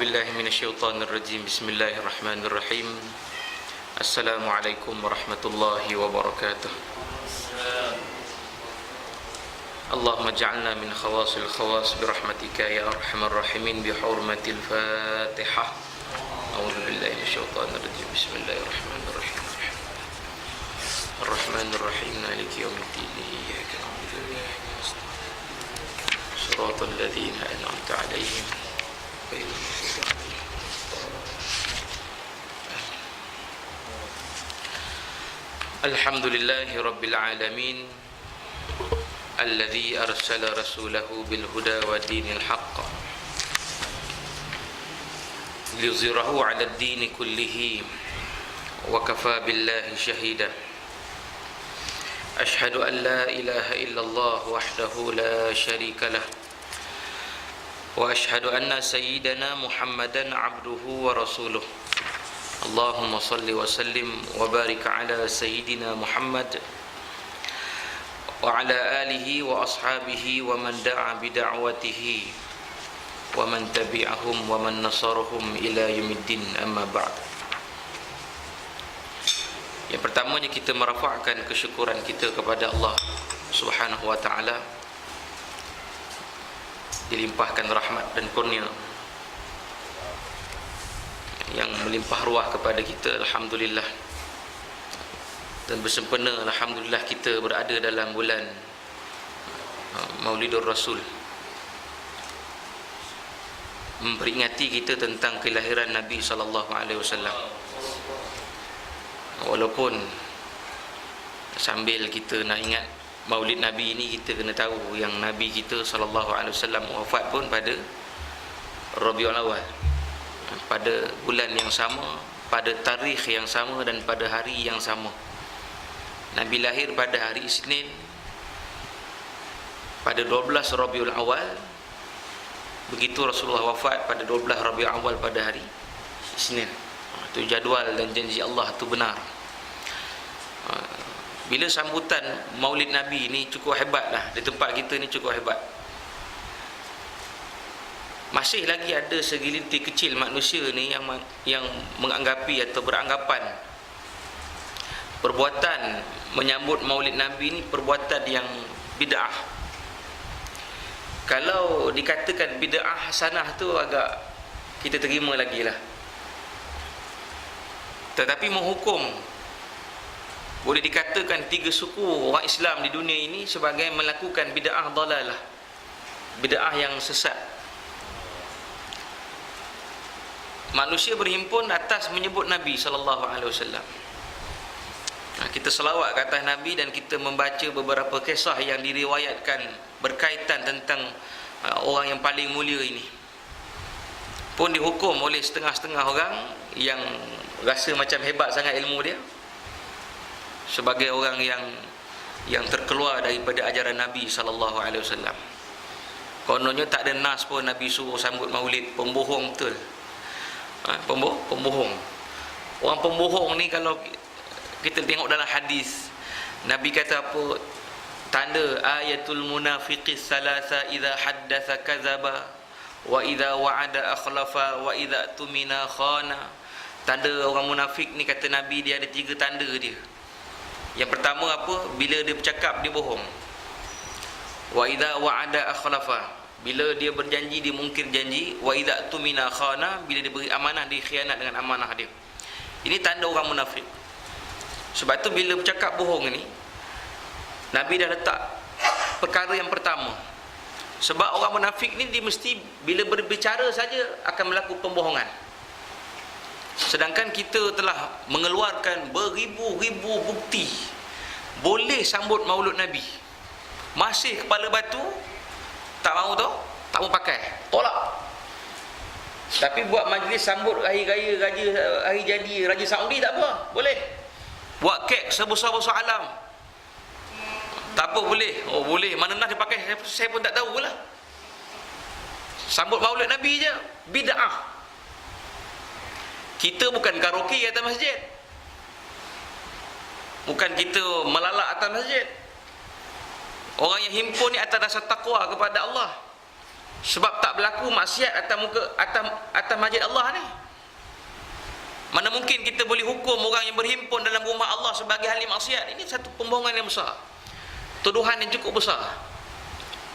billahi minasyaitonir rajim. Bismillahirrahmanirrahim. Assalamualaikum warahmatullahi wabarakatuh. Allahumma ja'alna min khawasil khawas birahmatika ya arhamar rahimin bihurmatil Fatihah. A'udzu billahi minasyaitonir rajim. Bismillahirrahmanirrahim. Ar-Rahmanir Rahim. Maliki yaumiddin. Iyyaka na'budu wa iyyaka nasta'in. Shiratal ladzina an'amta 'alaihim ghairil maghdubi 'alaihim. Alhamdulillahi rabbil alamin. Alladzi arsala rasulahu bil huda wa dinil haqq liyuzhirahu 'ala ad-din kullihi wa kafa billahi shahida. Ashhadu an la ilaha illallah wahdahu la syarika lah wa ashhadu anna sayyidana Muhammadan 'abduhu wa rasuluh. Allahumma salli wa sallim wa barik ala sayyidina Muhammad wa ala alihi wa ashabihi wa man da'a bi da'watihi wa man tabi'ahum wa man nasarahum ila yaumiddin, amma ba'd. Yang pertamanya kita merafakkan kesyukuran kita kepada Allah Subhanahu wa ta'ala, dilimpahkan rahmat dan kurnia yang melimpah ruah kepada kita, alhamdulillah. Dan bersempena alhamdulillah kita berada dalam bulan Maulidur Rasul, memperingati kita tentang kelahiran Nabi sallallahu alaihi wasallam. Walaupun sambil kita nak ingat Maulid Nabi ini, kita kena tahu yang Nabi kita sallallahu alaihi wasallam wafat pun pada Rabiul Awal, pada bulan yang sama, pada tarikh yang sama dan pada hari yang sama. Nabi lahir pada hari Isnin pada 12 Rabiul Awal. Begitu Rasulullah wafat pada 12 Rabiul Awal pada hari Isnin. Itu jadual dan janji Allah itu benar. Bila sambutan Maulid Nabi ni cukup hebatlah di tempat kita ni, cukup hebat. Masih lagi ada segelintir kecil manusia ni yang menganggapi atau beranggapan perbuatan menyambut Maulid Nabi ni perbuatan yang bid'ah. Kalau dikatakan bid'ah hasanah tu agak kita terima lagi lah. Tetapi menghukum, boleh dikatakan tiga suku orang Islam di dunia ini sebagai melakukan bid'ah dalalah, bid'ah yang sesat. Manusia berhimpun atas menyebut Nabi sallallahu alaihi wasallam. Kita selawat ke atas Nabi dan kita membaca beberapa kisah yang diriwayatkan berkaitan tentang orang yang paling mulia ini, pun dihukum oleh setengah-setengah orang yang rasa macam hebat sangat ilmu dia, sebagai orang yang terkeluar daripada ajaran Nabi sallallahu alaihi wasallam. Kononnya tak ada nas pun Nabi suruh sambut Maulid. Pembohong betul. Pembohong. Orang pembohong ni kalau kita tengok dalam hadis, Nabi kata apa? Tanda ayatul munafiqis salasa, idza haddatsa kadzaba wa idza wa'ada akhlafa wa idza tumina khana. Tanda orang munafik ni kata Nabi, dia ada tiga tanda dia. Yang pertama apa? Bila dia bercakap dia bohong. Wa idza wa'ada akhlafa, bila dia berjanji dia mungkir janji. Wa idza tumina khana, bila dia beri amanah dia khianat dengan amanah dia. Ini tanda orang munafik. Sebab tu bila bercakap bohong ni, Nabi dah letak perkara yang pertama. Sebab orang munafik ni dia mesti bila berbicara saja akan melakukan pembohongan. Sedangkan kita telah mengeluarkan beribu-ribu bukti boleh sambut Maulud Nabi, masih kepala batu tak mahu tu, tak mahu pakai, tolak. Tapi buat majlis sambut hari raya hari jadi Raja Saudi tak apa, boleh. Buat kek sebesar-besar alam tak apa, boleh. Oh boleh, mana nak dipakai saya pun tak tahu lah. Sambut Maulid Nabi je bid'ah. Kita bukan karaoke atas masjid, bukan kita melalak atas masjid. Orang yang himpun ni atas dasar takwa kepada Allah. Sebab tak berlaku maksiat atas masjid Allah ni. Mana mungkin kita boleh hukum orang yang berhimpun dalam rumah Allah sebagai ahli maksiat? Ini satu pembohongan yang besar, tuduhan yang cukup besar.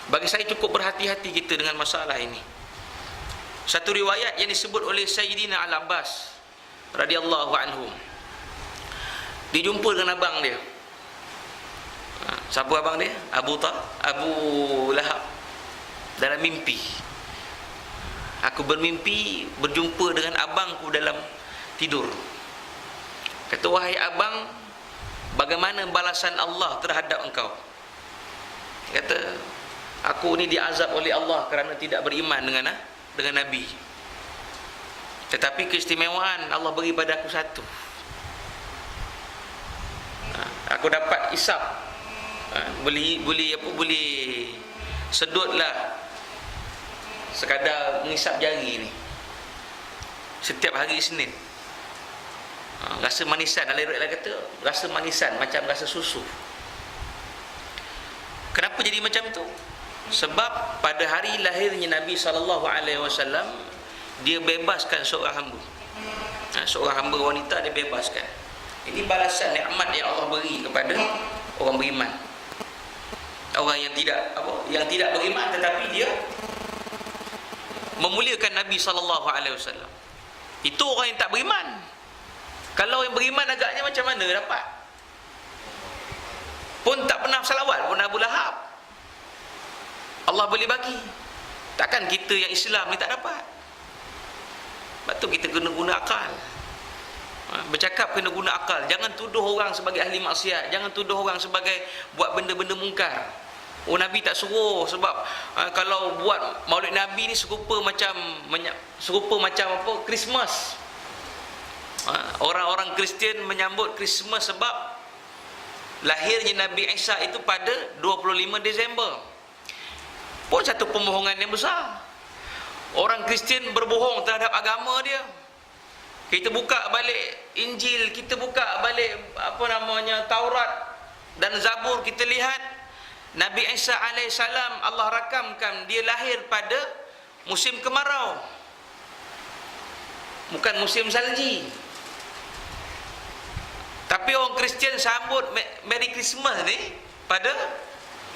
Bagi saya cukup berhati-hati kita dengan masalah ini. Satu riwayat yang disebut oleh Sayyidina Al-Abbas radhiyallahu anhu, dijumpa dengan abang dia. Siapa abang dia? Abu Lahab. Dalam mimpi, aku bermimpi berjumpa dengan abangku dalam tidur. Kata, wahai abang, bagaimana balasan Allah terhadap engkau? Kata, aku ni diazab oleh Allah kerana tidak beriman dengan Nabi. Tetapi keistimewaan Allah beri pada aku satu. Aku dapat isap, boleh sedutlah sekadar mengisap jari ni setiap hari Isnin. Rasa manisan, dalam riwayat kata rasa manisan macam rasa susu. Kenapa jadi macam tu? Sebab pada hari lahirnya Nabi SAW, dia bebaskan seorang hamba. Seorang hamba wanita dia bebaskan. Ini balasan nikmat yang Allah beri kepada orang beriman. Orang yang tidak beriman tetapi dia memuliakan Nabi SAW. Itu orang yang tak beriman. Kalau yang beriman agaknya macam mana dapat? Pun tak pernah salawat pun Abu Lahab, Allah boleh bagi. Takkan kita yang Islam ni tak dapat? Sebab tu kita kena guna akal. Bercakap kena guna akal. Jangan tuduh orang sebagai ahli maksiat. Jangan tuduh orang sebagai buat benda-benda mungkar. Oh, Nabi tak suruh. Sebab kalau buat Maulid Nabi ni serupa macam apa? Christmas. Orang-orang Kristian menyambut Christmas sebab lahirnya Nabi Isa itu pada 25 Disember. Pun satu pembohongan yang besar. Orang Kristian berbohong terhadap agama dia. Kita buka balik Injil, kita buka balik Taurat dan Zabur, kita lihat Nabi Isa alaihissalam, Allah rakamkan dia lahir pada musim kemarau, bukan musim salji. Tapi orang Kristian sambut Merry Christmas ni pada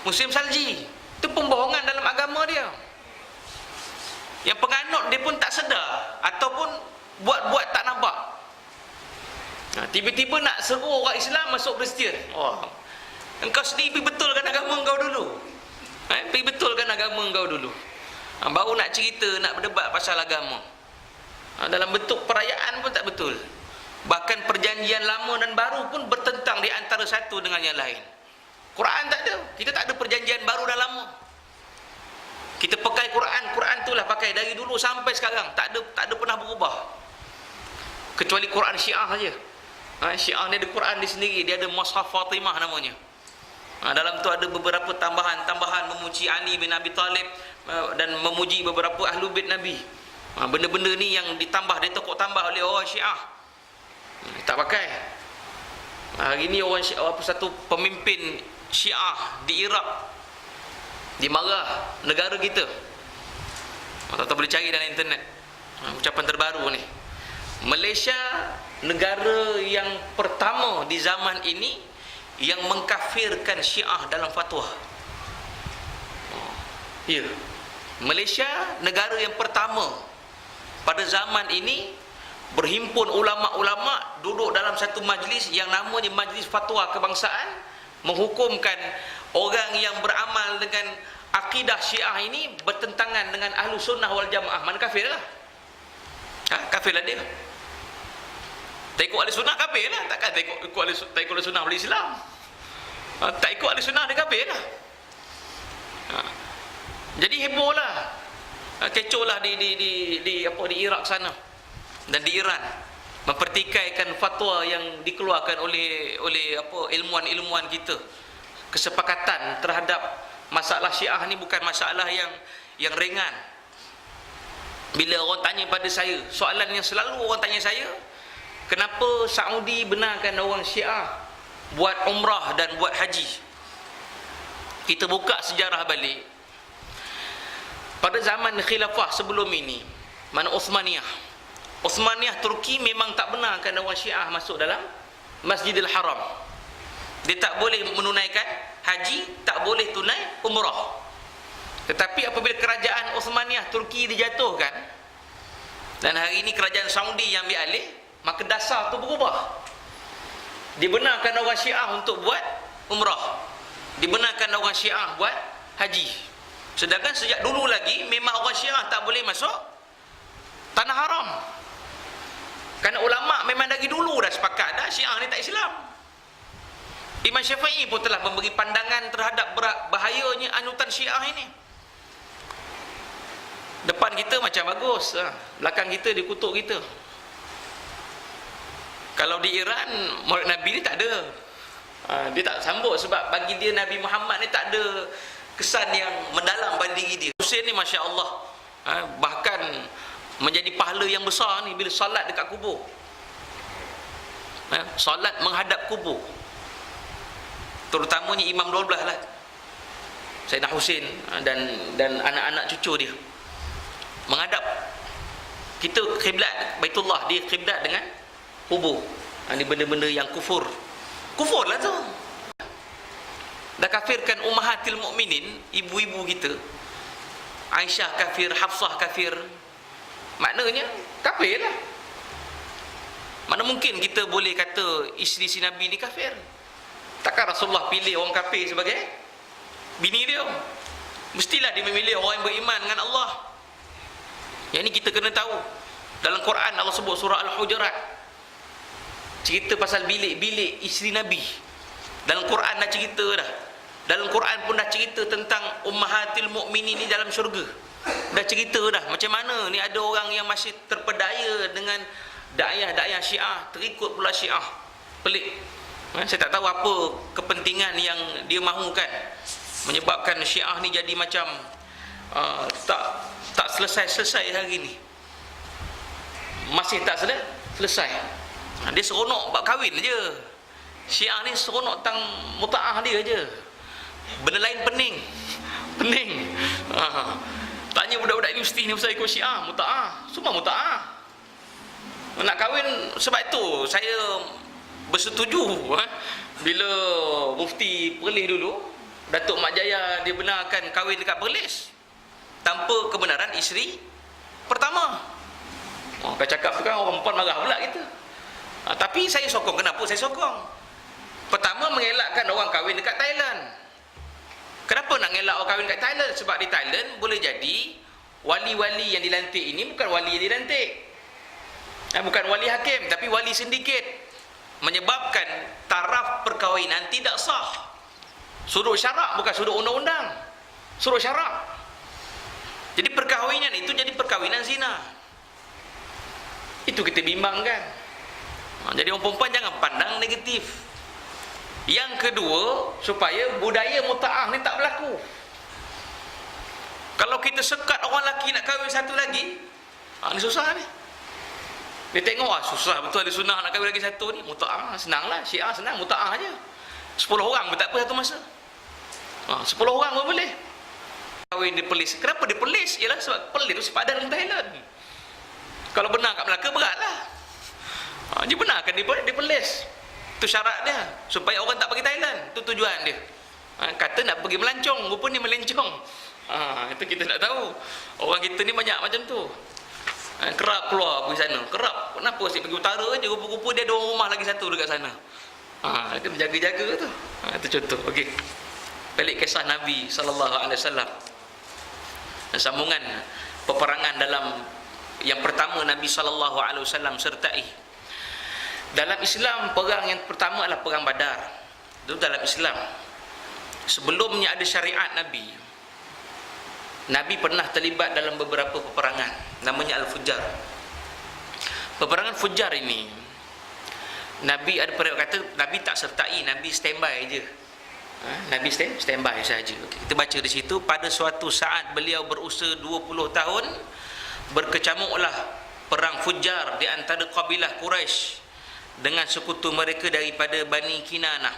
musim salji. Itu pembohongan dalam agama dia. Yang penganut dia pun tak sedar, ataupun buat-buat tak nampak. Tiba-tiba nak seru orang Islam masuk Kristian. Engkau sendiri pergi betulkan agama engkau dulu. Pergi betulkan agama engkau dulu. Baru nak cerita, nak berdebat pasal agama. Dalam bentuk perayaan pun tak betul. Bahkan perjanjian lama dan baru pun bertentang di antara satu dengan yang lain. Quran tak ada. Kita tak ada perjanjian baru dan lama. Kita pakai Quran itulah pakai dari dulu sampai sekarang. Tak ada pernah berubah. Kecuali Quran Syiah saja. Syiah ni ada Quran di sendiri. Dia ada Mushaf Fatimah namanya. Dalam tu ada beberapa tambahan memuji Ali bin Abi Talib dan memuji beberapa ahlu bait Nabi. Benda-benda ni yang ditambah, dia tokok tambah oleh orang Syiah. Tak pakai. Hari ni satu pemimpin Syiah di Iraq dimarah negara kita. Tuan-tuan boleh cari dalam internet ucapan terbaru ni. Malaysia negara yang pertama di zaman ini yang mengkafirkan Syiah dalam fatwa. Ya. Malaysia negara yang pertama pada zaman ini berhimpun ulama-ulama duduk dalam satu majlis yang namanya Majlis Fatwa Kebangsaan, menghukumkan orang yang beramal dengan akidah Syiah ini bertentangan dengan Ahlu Sunnah wal Jamaah. Mana kafir lah? Kafir lah dia. Tak ikut Ahli Sunnah kafir lah. Takkan tak ikut Ahli Sunnah boleh Islam. Tak ikut Ahli Sunnah dia kafir lah. Jadi heboh lah. Kecoh lah di Iraq sana dan di Iran, mempertikaikan fatwa yang dikeluarkan oleh ilmuwan-ilmuwan kita. Kesepakatan terhadap masalah Syiah ni bukan masalah yang ringan. Bila orang tanya pada saya, soalan yang selalu orang tanya saya, kenapa Saudi benarkan orang Syiah buat umrah dan buat haji? Kita buka sejarah balik. pada zaman khilafah sebelum ini, mana Uthmaniyah Turki memang tak benarkan orang Syiah masuk dalam Masjidil Haram. Dia tak boleh menunaikan haji, tak boleh tunai umrah. Tetapi apabila kerajaan Uthmaniyah Turki dijatuhkan dan hari ini kerajaan Saudi yang ambil alih, maka dasar tu berubah. Dibenarkan orang Syiah untuk buat umrah, dibenarkan orang Syiah buat haji. Sedangkan sejak dulu lagi memang orang Syiah tak boleh masuk tanah haram. Kerana ulama memang dari dulu dah sepakat dah Syiah ni tak Islam. Imam Syafi'i pun telah memberi pandangan terhadap bahayanya anutan Syiah ini. Depan kita macam bagus, belakang kita dikutuk kita. Kalau di Iran, Maulid Nabi ni tak ada. Dia tak sambut sebab bagi dia Nabi Muhammad ni tak ada kesan yang mendalam pada diri dia. Hussein ni Masya Allah, bahkan menjadi pahala yang besar ni bila salat dekat kubur. Salat menghadap kubur. Terutamanya Imam 12 lah, Sayyidina Hussein dan anak-anak cucu dia menghadap. Kita kiblat Baitullah, dia kiblat dengan kubur. Ini benda-benda yang kufur lah tu. Dah kafirkan ummahatil mukminin, ibu-ibu kita. Aisyah kafir, Hafsah kafir. Maknanya kafir lah. Mana mungkin kita boleh kata isteri si Nabi ni kafir? Takkan Rasulullah pilih orang kafir sebagai bini dia? Mestilah dia memilih orang yang beriman dengan Allah. Yang ni kita kena tahu. Dalam Quran Allah sebut surah Al-Hujurat, cerita pasal bilik-bilik isteri Nabi. Dalam Quran dah cerita dah. Dalam Quran pun dah cerita tentang ummahatil mukminin ni dalam syurga. Dah cerita dah macam mana ni ada orang yang masih terpedaya dengan dakwah Syiah, terikut pula Syiah. Pelik. Saya tak tahu apa kepentingan yang dia mahukan menyebabkan Syiah ni jadi macam tak selesai hari ni. Masih tak selesai. Dia seronok bab kahwin je. Syiah ni seronok tang mutaah dia je. Benda lain pening. Tanya budak-budak universiti ni pasal ikut Syiah, mutaah, semua mutaah. Nak kahwin, sebab itu saya bersetuju bila Mufti Perlis dulu, Datuk Mak Jaya, dia benarkan kahwin dekat Perlis tanpa kebenaran isteri pertama. Kau cakap tu kan orang perempuan marah pula kita. Tapi saya sokong. Kenapa saya sokong? Pertama, mengelakkan orang kahwin dekat Thailand. Kenapa nak ngelak orang kahwin dekat Thailand? Sebab di Thailand boleh jadi wali-wali yang dilantik ini bukan wali yang dilantik, bukan wali hakim, tapi wali sindiket, menyebabkan taraf perkahwinan tidak sah. Surut syarak, bukan surut undang-undang, surut syarak. Jadi perkahwinan itu jadi perkahwinan zina. Itu kita bimbangkan. Jadi orang perempuan jangan pandang negatif. Yang kedua, supaya budaya mutaah ni tak berlaku. Kalau kita sekat orang lelaki nak kahwin satu lagi, ni susah ni. Dia tengok, susah betul ada sunnah nak kahwin lagi satu ni. Mutaah senanglah, Syiah senang, mutaah aja. 10 orang pun tak apa satu masa. 10 orang pun boleh kahwin di Perlis. Kenapa di Perlis? Ialah sebab Perlis tu sepadan dengan Thailand. Kalau benar kat Melaka beratlah. Dia benarkan di Perlis. Itu syarat dia, supaya orang tak pergi Thailand. Itu tujuan dia. Kata nak pergi melancong, rupanya melencong. Itu kita tak tahu. Orang kita ni banyak macam tu. Kerap keluar pergi sana. Kerap. Kenapa asyik pergi utara je, rupa-rupa dia ada orang rumah lagi satu dekat sana. Kena jaga-jaga tu. Itu contoh. Okey. Balik kisah Nabi SAW. Sambungan peperangan dalam yang pertama Nabi SAW sertai. Dalam Islam, perang yang pertama adalah perang Badar. Itu dalam Islam. Sebelumnya ada syariat Nabi. Nabi pernah terlibat dalam beberapa peperangan, namanya Al-Fujjar. Peperangan Fujjar ini, Nabi ada periode kata Nabi tak sertai, Nabi standby je. Nabi standby saja. Kita baca di situ, pada suatu saat beliau berusia 20 tahun, berkecamuklah perang Fujjar di antara kabilah Quraisy dengan sekutu mereka daripada Bani Kinanah.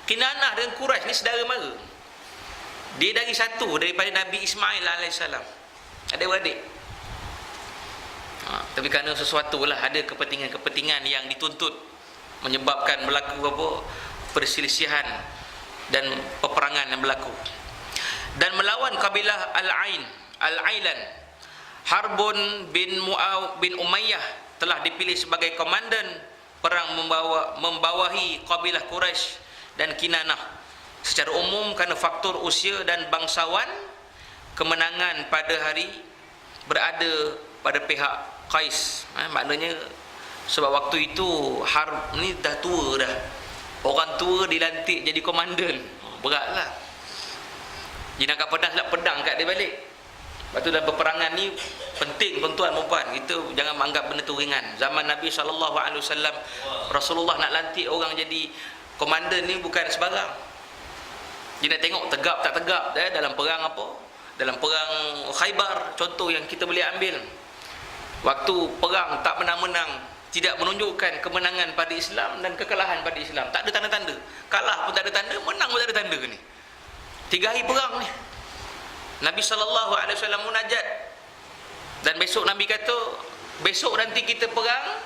Kinanah dan Quraisy ni saudara mara. Dia dari satu daripada Nabi Ismail alaihissalam. Ada beradik. Tapi kerana sesuatu lah, ada kepentingan-kepentingan yang dituntut menyebabkan berlaku apa, perselisihan dan peperangan yang berlaku. Dan melawan kabilah Al-Ailan, Harbun bin Umayyah telah dipilih sebagai komandan perang membawahi kabilah Quraisy dan Kinanah. Secara umum kerana faktor usia dan bangsawan, kemenangan pada hari berada pada pihak Qais. Maknanya sebab waktu itu Harb ni dah tua dah. Orang tua dilantik jadi komandan. Beratlah. Dia nak kat pedang, nak pedang kat dia balik. Lepas tu dalam peperangan ni penting tuan-tuan dan puan. Kita jangan menganggap benda tu ringan. Zaman Nabi SAW, Rasulullah nak lantik orang jadi komandan ni bukan sebarang. Dia nak tengok tegap tak tegap dalam perang apa? Dalam perang Khaybar, contoh yang kita boleh ambil. Waktu perang tak menang-menang, tidak menunjukkan kemenangan pada Islam dan kekalahan pada Islam. Tak ada tanda-tanda. Kalah pun tak ada tanda, menang pun tak ada tanda ni. 3 hari perang ni. Nabi SAW munajat. Dan besok Nabi kata, besok nanti kita perang,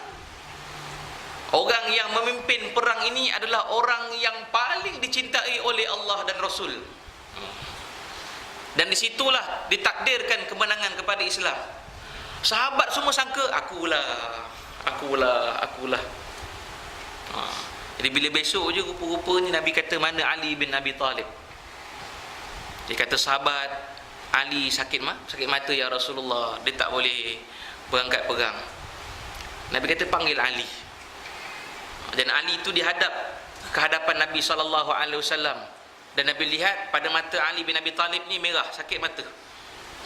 orang yang memimpin perang ini adalah orang yang paling dicintai oleh Allah dan Rasul. Dan disitulah ditakdirkan kemenangan kepada Islam. Sahabat semua sangka, akulah. Jadi bila besok je rupa-rupanya Nabi kata, mana Ali bin Abi Talib? Dia kata, sahabat Ali sakit mata ya Rasulullah, dia tak boleh berangkat perang. Nabi kata, panggil Ali. Dan Ali itu dihadap ke hadapan Nabi SAW. Dan Nabi lihat pada mata Ali bin Abi Talib ni merah, sakit mata.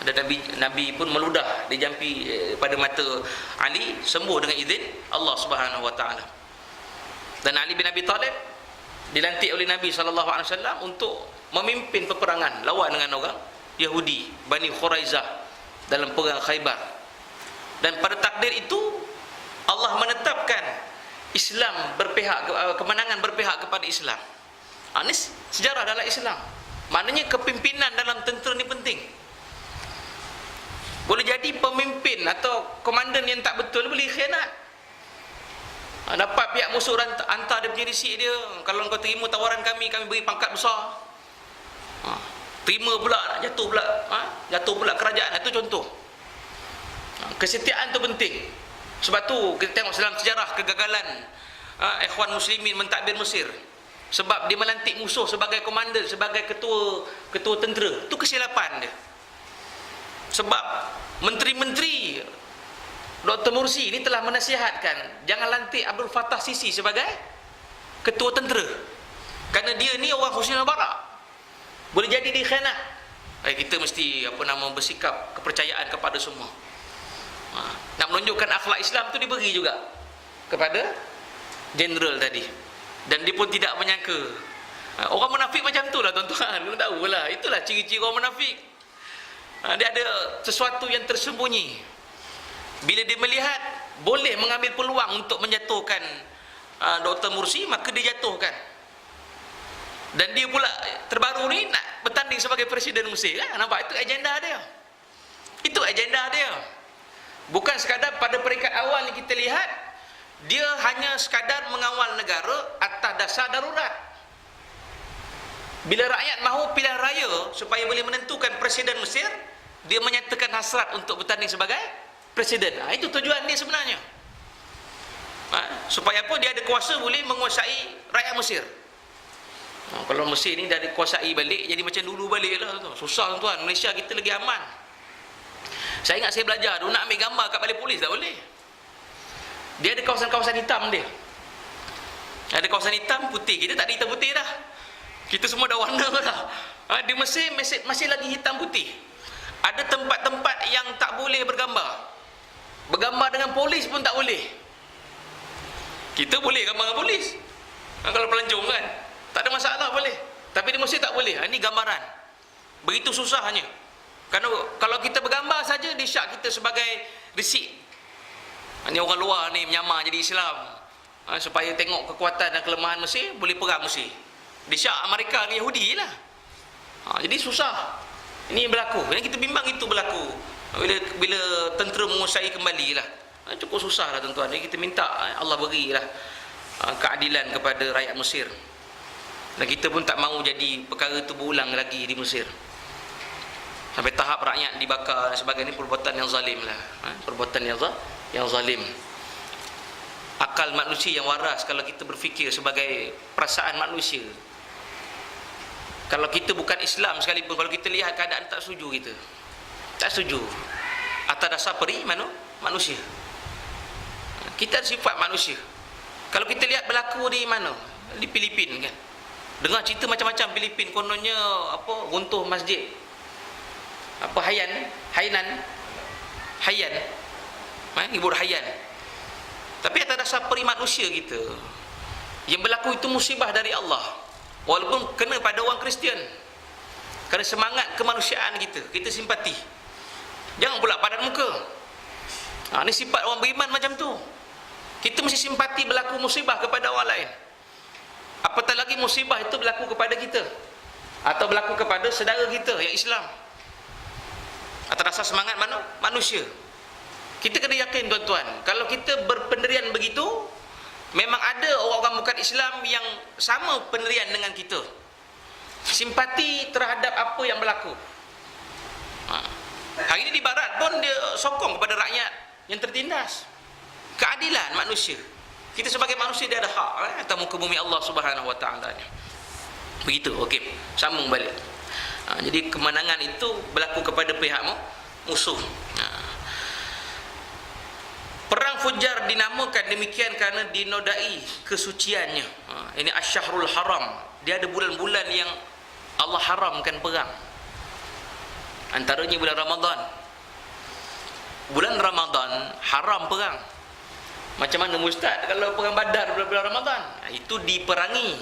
Dan Nabi pun meludah dia jampi pada mata Ali, sembuh dengan izin Allah Subhanahu Wa Taala. Dan Ali bin Abi Talib dilantik oleh Nabi SAW untuk memimpin peperangan lawan dengan orang Yahudi, Bani Quraizah dalam perang Khaybar. Dan pada takdir itu Allah menetapkan Islam berpihak, kemenangan berpihak kepada Islam. Ini sejarah dalam Islam. Maknanya kepimpinan dalam tentera ni penting. Boleh jadi pemimpin atau komandan yang tak betul boleh khianat. Dapat pihak musuh hantar dia punya risik dia, kalau kau terima tawaran kami beri pangkat besar. Terima pula, jatuh pula kerajaan. Itu contoh. Kesetiaan tu penting. Sebab tu kita tengok dalam sejarah kegagalan Ikhwan Muslimin mentadbir Mesir. Sebab dia melantik musuh sebagai komandan, sebagai ketua tentera. Itu kesilapan dia. Sebab menteri-menteri Dr. Mursi ini telah menasihatkan jangan lantik Abdul Fattah Sisi sebagai ketua tentera. Kerana dia ni orang Husnul Barak. Boleh jadi dia khianat. Kita mesti bersikap kepercayaan kepada semua. Nak menunjukkan akhlak Islam tu diberi juga kepada jeneral tadi. Dan dia pun tidak menyangka. Orang munafik macam tu lah tuan-tuan. Kena tahu lah. Itulah ciri-ciri orang munafik. Dia ada sesuatu yang tersembunyi. Bila dia melihat boleh mengambil peluang untuk menjatuhkan Dr. Mursi, maka dia jatuhkan. Dan dia pula terbaru ni nak bertanding sebagai Presiden Mesir. Nampak? Itu agenda dia. Itu agenda dia. Bukan sekadar pada peringkat awal ni kita lihat, dia hanya sekadar mengawal negara atas dasar darurat. Bila rakyat mahu pilihan raya supaya boleh menentukan Presiden Mesir, dia menyatakan hasrat untuk bertanding sebagai Presiden. Itu tujuan dia sebenarnya. Supaya apa? Dia ada kuasa boleh menguasai rakyat Mesir. Kalau Mesir ni dah dikuasai balik, jadi macam dulu balik lah. Susah tuan-tuan. Malaysia kita lagi aman. Saya ingat saya belajar dulu, nak ambil gambar kat balai polis tak boleh. Dia ada kawasan-kawasan hitam dia. Ada kawasan hitam, putih. Kita tak ada hitam putih dah. Kita semua dah warna dah. Di Mesir masih lagi hitam putih. Ada tempat-tempat yang tak boleh bergambar. Bergambar dengan polis pun tak boleh. Kita boleh gambar dengan polis. Kalau pelancong kan, tak ada masalah boleh. Tapi di Mesir tak boleh. Ini gambaran. Begitu susahnya. Kerana kalau kita bergambar saja, disyak kita sebagai risik. Ini orang luar ni menyamar jadi Islam. Supaya tengok kekuatan dan kelemahan Mesir, boleh perang Mesir. Disyak Amerika dengan Yahudi lah. Jadi susah. Ini berlaku. Yang kita bimbang itu berlaku. Bila tentera menguasai kembali lah. Cukup susah lah tuan-tuan. Jadi kita minta Allah berilah keadilan kepada rakyat Mesir. Dan kita pun tak mahu jadi perkara itu berulang lagi di Mesir. Sampai tahap rakyat dibakar dan sebagainya. Ini perbuatan yang zalim lah. Perbuatan yang zalim. Akal manusia yang waras kalau kita berfikir sebagai perasaan manusia. Kalau kita bukan Islam sekalipun, kalau kita lihat keadaan tak setuju kita. Tak setuju. Atas dasar manusia. Kita ada sifat manusia. Kalau kita lihat berlaku di mana? Di Filipin kan. Dengar cerita macam-macam Filipin, kononnya runtuh masjid. Hainan. Ibu Haiyan. Tapi atas dasar peri manusia kita, yang berlaku itu musibah dari Allah. Walaupun kena pada orang Kristian. Kerana semangat kemanusiaan kita simpati. Jangan pula padan muka. Ini sifat orang beriman macam tu. Kita mesti simpati berlaku musibah kepada orang lain. Apatah lagi musibah itu berlaku kepada kita, atau berlaku kepada saudara kita yang Islam. Atas dasar semangat manusia. Kita kena yakin tuan-tuan, kalau kita berpendirian begitu, memang ada orang-orang bukan Islam yang sama pendirian dengan kita. Simpati terhadap apa yang berlaku. Hari ini di barat pun dia sokong kepada rakyat yang tertindas. Keadilan manusia. Kita sebagai manusia dia ada hak atas muka bumi Allah Subhanahu Wa Taala. Begitu. Okey, sambung balik. Jadi kemenangan itu berlaku kepada pihak musuh. Perang Fujar dinamakan demikian kerana dinodai kesuciannya. Ini Asy-Syahrul Haram. Dia ada bulan-bulan yang Allah haramkan perang. Antaranya bulan Ramadan. Bulan Ramadan haram perang. Macam mana Ustaz kalau perang Badar bulan Ramadan? Itu diperangi.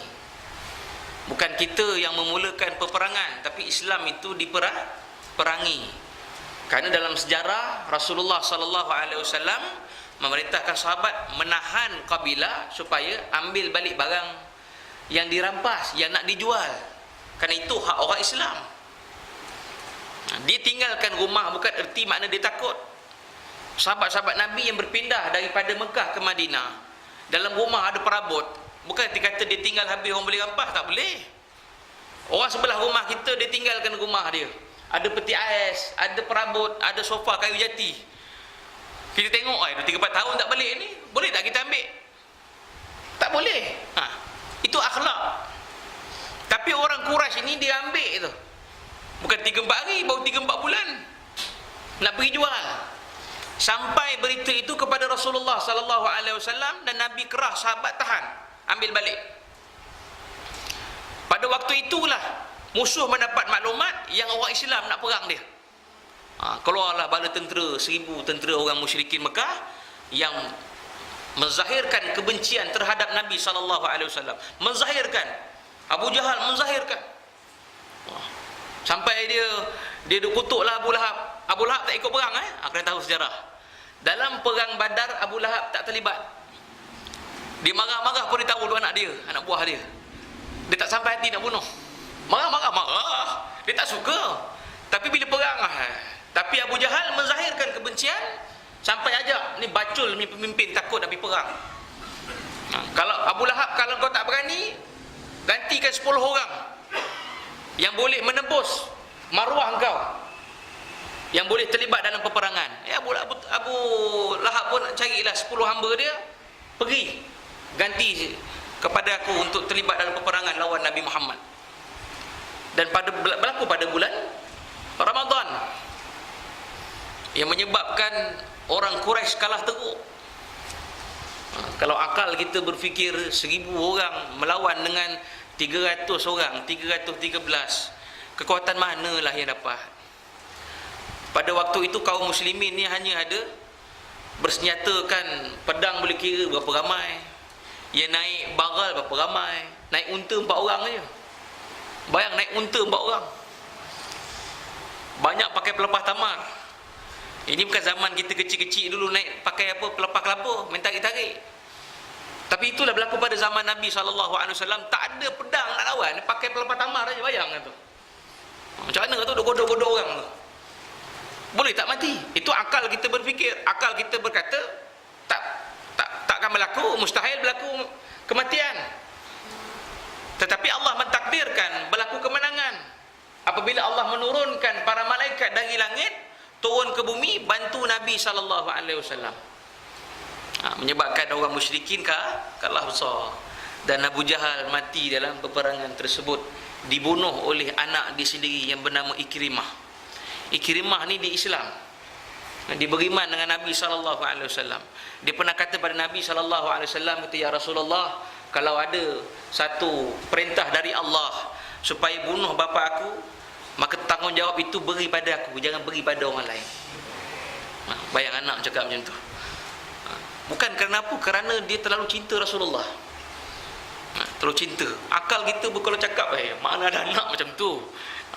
Bukan kita yang memulakan peperangan, tapi Islam itu diperangi. Kerana dalam sejarah Rasulullah sallallahu alaihi wasallam memerintahkan sahabat menahan kabilah supaya ambil balik barang yang dirampas, yang nak dijual. Kerana itu hak orang Islam. Dia tinggalkan rumah bukan erti makna dia takut. Sahabat-sahabat Nabi yang berpindah daripada Mekah ke Madinah, dalam rumah ada perabot. Bukan dikata dia tinggal habis orang boleh rampas, tak boleh. Orang sebelah rumah kita dia tinggalkan rumah dia, ada peti ais, ada perabot, ada sofa kayu jati. Kita tengok, 3-4 tahun tak balik ni, boleh tak kita ambil? Tak boleh. Itu akhlak. Tapi orang Quraisy ini dia ambil tu. Bukan 3-4 hari, baru 3-4 bulan nak pergi jual. Sampai berita itu kepada Rasulullah sallallahu alaihi wasallam, dan Nabi kerah sahabat tahan, ambil balik. Pada waktu itulah musuh mendapat maklumat yang orang Islam nak perang dia. Keluarlah bala tentera, 1000 tentera orang musyrikin Mekah yang menzahirkan kebencian terhadap Nabi sallallahu alaihi wasallam. Menzahirkan. Abu Jahal menzahirkan. Sampai dia kutuklah Abu Lahab. Abu Lahab tak ikut perang, kena tahu sejarah. Dalam perang Badar Abu Lahab tak terlibat. Dia marah-marah pun dia tahu dua anak dia, anak buah dia. Dia tak sampai hati nak bunuh. Marah. Dia tak suka. Tapi bila perang, tapi Abu Jahal menzahirkan kebencian sampai ajak ni bacul ni pemimpin takut nak pergi perang. Kalau Abu Lahab, kalau kau tak berani, gantikan 10 orang yang boleh menembus maruah engkau, yang boleh terlibat dalam peperangan. Abu Lahab pun carilah 10 hamba dia, pergi ganti kepada aku untuk terlibat dalam peperangan lawan Nabi Muhammad. Dan berlaku pada bulan Ramadan, yang menyebabkan orang Quraisy kalah teruk. Kalau akal kita berfikir 1000 orang melawan dengan 300 orang, 313, kekuatan manalah yang dapat? Pada waktu itu kaum muslimin ni hanya ada bersenjatakan pedang boleh kira berapa ramai, yang naik baral berapa ramai, naik unta 4 orang aja. Bayang naik unta 4 orang. Banyak pakai pelepah tamar. Ini bukan zaman kita kecil-kecil dulu naik pakai pelepah kelapa, main tarik-tarik. Tapi itulah berlaku pada zaman Nabi SAW. Tak ada pedang nak lawan, pakai pelepah tamar aja, bayang tu. Macam mana tu duk godok-godok orang tu? Boleh tak mati? Itu akal kita berfikir, akal kita berkata tak akan berlaku, mustahil berlaku kematian. Tetapi Allah mentakdirkan berlaku kemenangan apabila Allah menurunkan para malaikat dari langit turun ke bumi bantu Nabi SAW. Menyebabkan orang musyrikin kalah besar, dan Abu Jahal mati dalam peperangan tersebut, dibunuh oleh anak dia sendiri yang bernama Ikrimah. Ikrimah ni di Islam, dia beriman dengan Nabi SAW. Dia pernah kata pada Nabi SAW, kata, ya Rasulullah, kalau ada satu perintah dari Allah supaya bunuh bapa aku, maka tanggungjawab itu beri pada aku, jangan beri pada orang lain. Bayang anak cakap macam tu. Bukan kerana apa? Kerana dia terlalu cinta Rasulullah. Terlalu cinta. Akal kita kalau cakap, mana ada anak macam tu?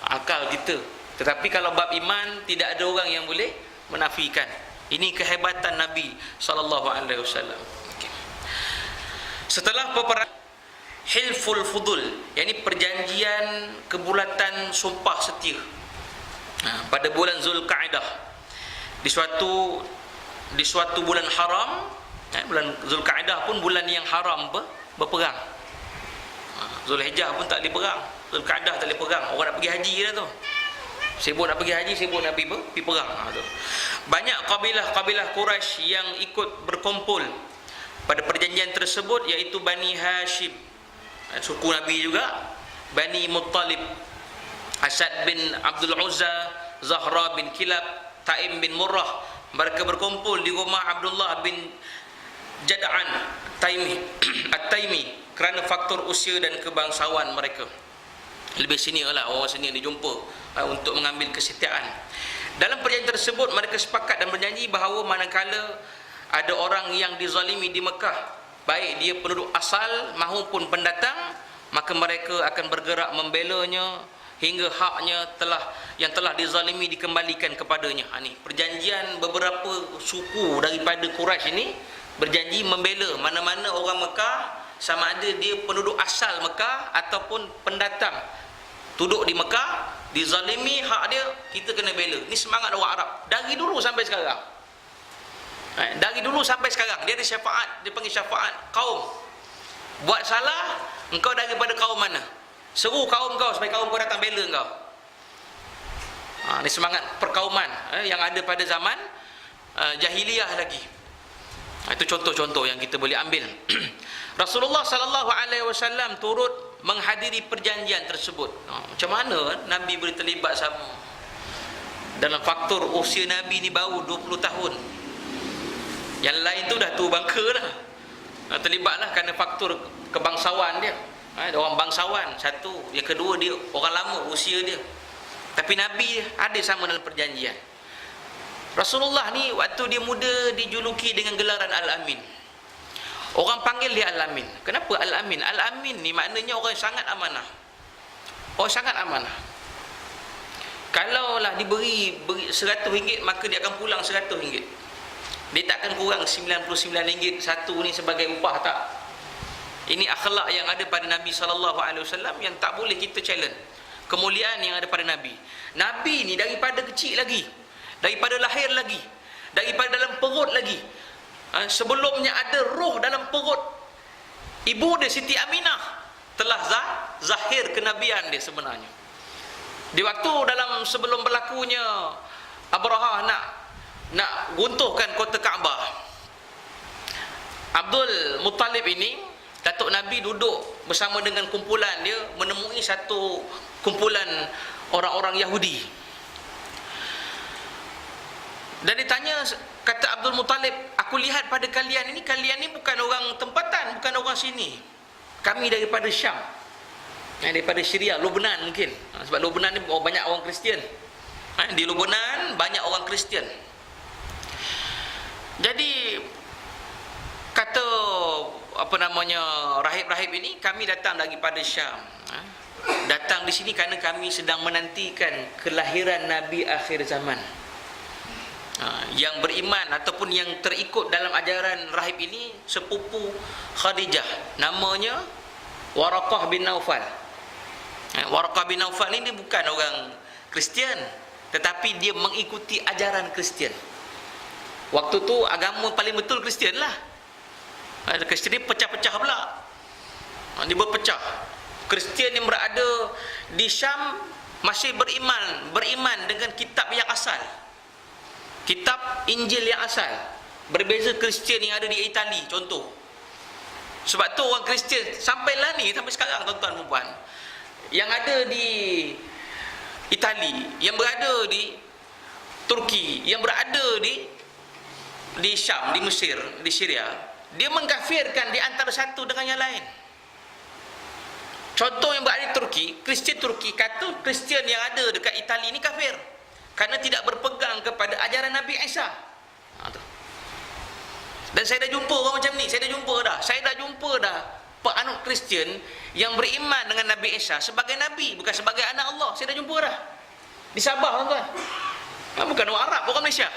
Akal kita. Tetapi kalau bab iman, tidak ada orang yang boleh menafikan. Ini kehebatan Nabi SAW. Setelah peperangan Hilful Fudul, yakni perjanjian kebulatan sumpah setia, pada bulan Zulkaidah, di suatu bulan haram. Bulan Zulkaidah pun bulan yang haram berperang. Zulhijjah pun tak boleh perang, Zulkaidah tak boleh perang. Orang nak pergi haji dah tu, sibuk nak pergi haji, sibuk nak pergi perang. Banyak kabilah-kabilah Quraisy yang ikut berkumpul pada perjanjian tersebut, iaitu Bani Hashim, suku Nabi juga, Bani Muttalib, Asad bin Abdul Uzza, Zahra bin Kilab, Taim bin Murrah. Mereka berkumpul di rumah Abdullah bin Jad'an At-Taimi kerana faktor usia dan kebangsawan mereka. Lebih senior lah, orang senior dijumpa untuk mengambil kesetiaan. Dalam perjanjian tersebut, mereka sepakat dan berjanji bahawa manakala ada orang yang dizalimi di Mekah, baik dia penduduk asal maupun pendatang, maka mereka akan bergerak membelanya hingga haknya yang telah dizalimi dikembalikan kepadanya. Ini perjanjian beberapa suku daripada Quraisy ini berjanji membela mana-mana orang Mekah, sama ada dia penduduk asal Mekah ataupun pendatang duduk di Mekah, dizalimi hak dia, kita kena bela. Ini semangat orang Arab dari dulu sampai sekarang. Dari dulu sampai sekarang dia ada syafaat, dia panggil syafaat kaum. Buat salah, engkau daripada kaum mana? Seru kaum kau supaya kaum kau datang bela engkau. Ini semangat perkauman yang ada pada zaman jahiliyah lagi. Itu contoh-contoh yang kita boleh ambil. Rasulullah SAW turut menghadiri perjanjian tersebut. Macam mana Nabi boleh terlibat sama? Dalam faktor usia Nabi ni baru 20 tahun. Yang lain tu dah tua bangka dah. Terlibatlah kerana faktor kebangsawan dia. Orang bangsawan satu, yang kedua dia orang lama usia dia. Tapi Nabi ada sama dalam perjanjian. Rasulullah ni waktu dia muda dijuluki dengan gelaran Al-Amin. Orang panggil dia Al-Amin. Kenapa Al-Amin? Al-Amin ni maknanya orang yang sangat amanah. Orang sangat amanah. Kalaulah diberi RM100, maka dia akan pulang RM100. Dia tak akan kurang RM99 satu ni sebagai upah, tak. Ini akhlak yang ada pada Nabi SAW yang tak boleh kita challenge. Kemuliaan yang ada pada Nabi. Nabi ni daripada kecil lagi, daripada lahir lagi, daripada dalam perut lagi, sebelumnya ada roh dalam perut ibu dia Siti Aminah, telah zahir kenabian dia sebenarnya. Di waktu dalam sebelum berlakunya Abrahah nak runtuhkan kota Kaabah, Abdul Muttalib ini, datuk Nabi, duduk bersama dengan kumpulan dia, menemui satu kumpulan orang-orang Yahudi. Dan ditanya, kata Abdul Muttalib, aku lihat pada kalian ni bukan orang tempatan, bukan orang sini. Kami daripada Syam, daripada Syria, Lebanon mungkin. Sebab Lebanon ni banyak orang Kristian. Di Lebanon banyak orang Kristian. Jadi kata rahib-rahib ini, kami datang daripada Syam. Datang di sini kerana kami sedang menantikan kelahiran Nabi akhir zaman. Yang beriman ataupun yang terikut dalam ajaran rahib ini sepupu Khadijah, namanya Waraqah bin Naufal. Waraqah bin Naufal ini bukan orang Kristian, tetapi dia mengikuti ajaran Kristian. Waktu tu agama paling betul Kristian lah. Kristian ni pecah-pecah pula. Dia berpecah. Kristian yang berada di Syam masih beriman dengan kitab yang asal, kitab Injil yang asal. Berbeza Kristian yang ada di Itali contoh. Sebab tu orang Kristian sampailah ni, sampai sekarang tuan-tuan dan puan, yang ada di Itali, yang berada di Turki, yang berada di Syam, di Mesir, di Syria, dia mengkafirkan di antara satu dengan yang lain. Contoh yang berada di Turki, Kristian Turki kata Kristian yang ada dekat Itali ni kafir kerana tidak berpegang kepada ajaran Nabi Isa. Dan saya dah jumpa orang macam ni, saya dah jumpa dah penganut Kristian yang beriman dengan Nabi Isa sebagai Nabi, bukan sebagai anak Allah. Saya dah jumpa dah di Sabah, tuan-tuan. Bukan orang Arab, orang Malaysia.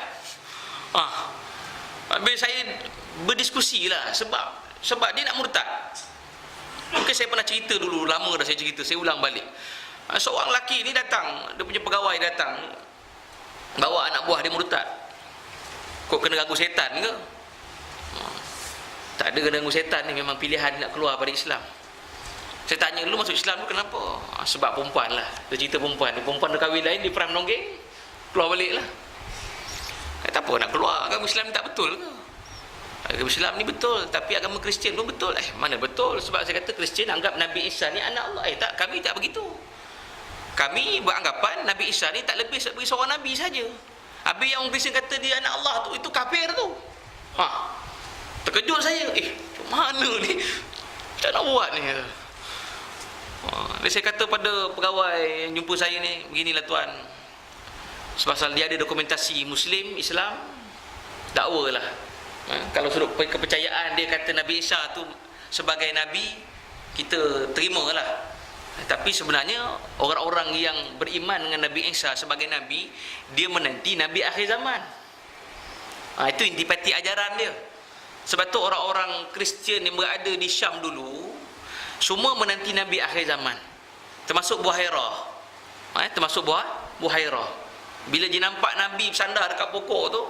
Habis saya berdiskusi lah sebab dia nak murtad. Mungkin saya pernah cerita dulu, lama dah saya cerita, saya ulang balik. Seorang lelaki ni datang, dia punya pegawai datang, bawa anak buah dia murtad. Kok kena ganggu setan ke? Tak ada kena ganggu setan ni, memang pilihan nak keluar pada Islam. Saya tanya dulu masuk Islam tu kenapa? Sebab perempuan lah. Dia cerita perempuan dah kahwin lain, dia peram nonggeng, keluar balik lah. Tak apa nak keluar, agama Islam ni tak betul ke? Agama Islam ni betul, tapi agama Kristian pun betul. Mana betul? Sebab saya kata Kristian anggap Nabi Isa ni anak Allah. Tak, kami tak begitu. Kami beranggapan Nabi Isa ni tak lebih sebagai seorang Nabi saja. Habis yang orang Kristian kata dia anak Allah tu, itu kafir tu. Terkejut saya. Mana ni? Macam nak buat ni? Saya kata pada pegawai yang jumpa saya ni, beginilah tuan. Sebab dia ada dokumentasi Muslim, Islam, dakwa lah. Kalau sudut kepercayaan dia kata Nabi Isa tu sebagai Nabi, kita terimalah. Tapi sebenarnya orang-orang yang beriman dengan Nabi Isa sebagai Nabi, dia menanti Nabi akhir zaman. Itu intipati ajaran dia. Sebab tu orang-orang Kristian yang berada di Syam dulu, semua menanti Nabi akhir zaman. Termasuk Buhairah. Termasuk Buhairah. Bila dia nampak Nabi bersandar dekat pokok tu,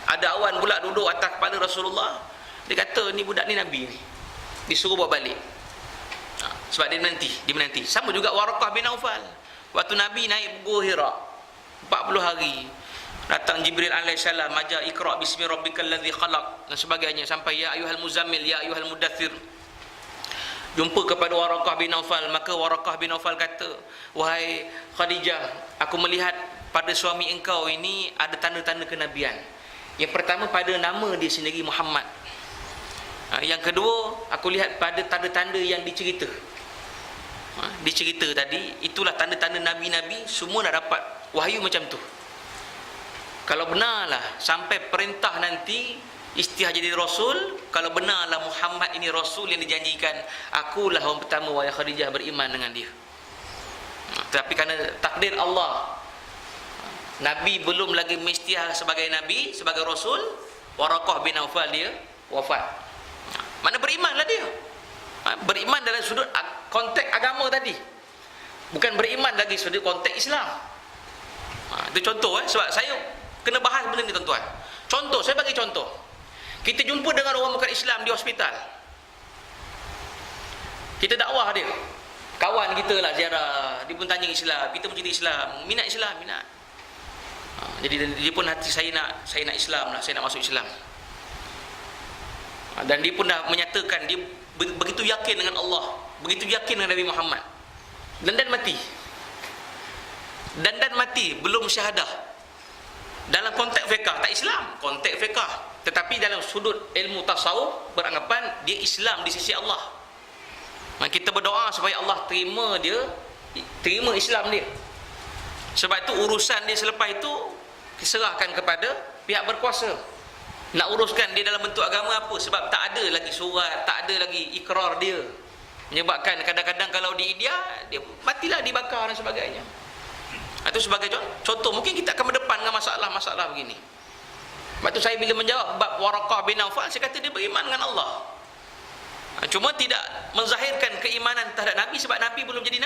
ada awan pula duduk atas kepala Rasulullah. Dia kata ni budak ni Nabi ni, disuruh bawa balik. Sebab dia menanti. Sama juga Waraqah bin Aufal. Waktu Nabi naik Gua Hira 40 hari, datang Jibril alaihissalam, ajar Iqra bismi rabbikal ladzi khalaq dan sebagainya, sampai ya ayyuhal muzammil, ya ayyuhal mudaththir. Jumpa kepada Waraqah bin Aufal, maka Waraqah bin Aufal kata, wahai Khadijah, aku melihat pada suami engkau ini ada tanda-tanda kenabian. Yang pertama pada nama dia sendiri Muhammad. Yang kedua, aku lihat pada tanda-tanda yang dicerita. Dicerita tadi, itulah tanda-tanda Nabi-Nabi, semua nak dapat wahyu macam tu. Kalau benarlah sampai perintah nanti istiah jadi Rasul, kalau benarlah Muhammad ini Rasul yang dijanjikan, akulah orang pertama wahai Khadijah beriman dengan dia. Tapi kerana takdir Allah, Nabi belum lagi mestiah sebagai Nabi, sebagai Rasul, Waraqah bin Aufal dia wafat. Mana berimanlah dia. Beriman dalam sudut konteks agama tadi, bukan beriman lagi sudut konteks Islam. Itu contoh sebab saya kena bahas benda ni tuan-tuan. Contoh, saya bagi contoh. Kita jumpa dengan orang bukan Islam di hospital, kita dakwah dia, kawan kita lah ziarah, dia pun tanya Islam, kita pun cerita Islam, minat. Jadi dia pun hati saya nak Islam lah, saya nak masuk Islam. Dan dia pun dah menyatakan dia begitu yakin dengan Allah, begitu yakin dengan Nabi Muhammad. Dan mati belum syahadah. Dalam konteks fiqah, tak Islam, konteks fiqah, tetapi dalam sudut ilmu tasawuf beranggapan dia Islam di sisi Allah. Kita berdoa supaya Allah terima Islam dia. Sebab itu urusan dia selepas itu diserahkan kepada pihak berkuasa. Nak uruskan dia dalam bentuk agama apa? Sebab tak ada lagi surat, tak ada lagi ikrar dia. Menyebabkan kadang-kadang kalau di India, dia matilah dibakar dan sebagainya. Itu sebagai contoh. Mungkin kita akan berdepan dengan masalah-masalah begini. Sebab itu saya bila menjawab bab Waraqah bin Aufal, saya kata dia beriman dengan Allah. Cuma tidak menzahirkan keimanan terhadap Nabi sebab Nabi belum jadi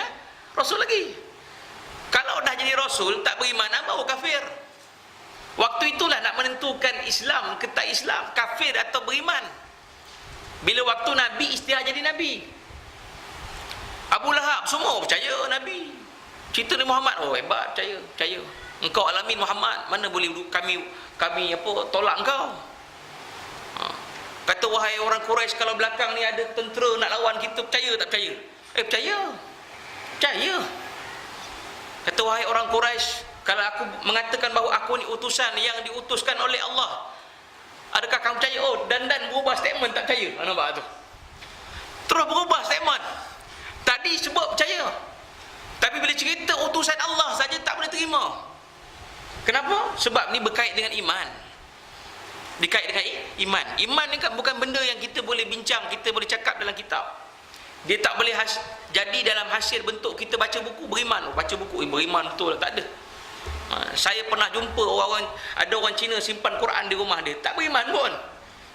Rasul lagi. Kalau dah jadi rasul, tak beriman, baru kafir. Waktu itulah nak menentukan Islam ke tak Islam, kafir atau beriman. Bila waktu Nabi isytihar jadi Nabi, Abu Lahab semua percaya Nabi. Cerita Nabi Muhammad, oh hebat, percaya. Engkau alamin Muhammad, mana boleh kami tolak engkau. Kata, wahai orang Quraisy, kalau belakang ni ada tentera nak lawan kita, percaya tak percaya? Percaya. Kata, wahai orang Quraisy, kalau aku mengatakan bahawa aku ni utusan yang diutuskan oleh Allah, adakah kamu percaya? Oh, dan berubah statement, tak percaya. Nampak tu? Terus berubah statement. Tadi sebut percaya, tapi bila cerita utusan Allah saja tak boleh terima. Kenapa? Sebab ni berkait dengan iman. Iman ni kan bukan benda yang kita boleh bincang, kita boleh cakap dalam kitab. Dia tak boleh jadi dalam hasil bentuk kita baca buku beriman. Baca buku beriman betul, tak ada. Saya pernah jumpa ada orang Cina simpan Quran di rumah dia, tak beriman pun,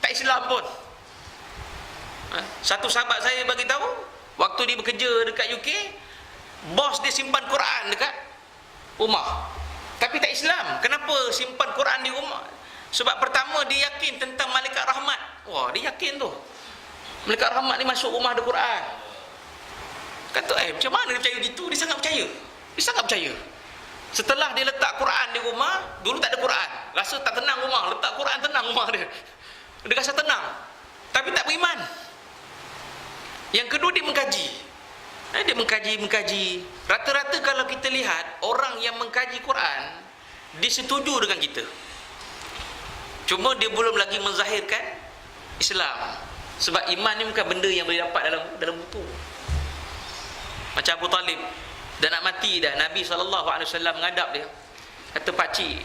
tak Islam pun. Satu sahabat saya bagi tahu, waktu dia bekerja dekat UK, bos dia simpan Quran dekat rumah, tapi tak Islam. Kenapa simpan Quran di rumah? Sebab pertama dia yakin tentang malaikat rahmat. Wah, dia yakin tu malaikat rahmat ni masuk rumah ada Quran. Kata, macam mana dia percaya gitu? Dia sangat percaya. Setelah dia letak Quran di rumah, dulu tak ada Quran, rasa tak tenang rumah, letak Quran tenang rumah dia rasa tenang, tapi tak beriman. Yang kedua, dia mengkaji. Rata-rata kalau kita lihat orang yang mengkaji Quran, dia setuju dengan kita, cuma dia belum lagi menzahirkan Islam. Sebab iman ni bukan benda yang boleh dapat dalam buku. Macam Abu Talib, dah nak mati dah, Nabi SAW menghadap dia, kata, pakcik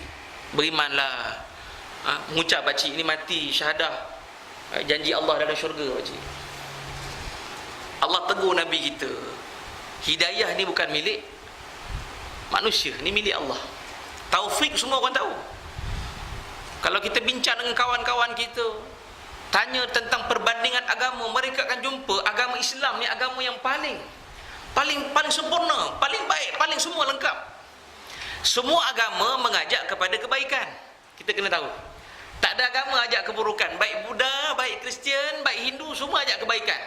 berimanlah, mengucap pakcik ni mati syahadah, janji Allah dalam syurga pakcik. Allah tegur Nabi kita, hidayah ni bukan milik manusia, ni milik Allah. Taufik semua orang tahu. Kalau kita bincang dengan kawan-kawan kita, tanya tentang perbandingan agama, mereka akan jumpa agama Islam ni agama yang paling sempurna, paling baik, paling semua lengkap. Semua agama mengajak kepada kebaikan. Kita kena tahu, tak ada agama ajak keburukan. Baik Buddha, baik Kristian, baik Hindu, semua ajak kebaikan.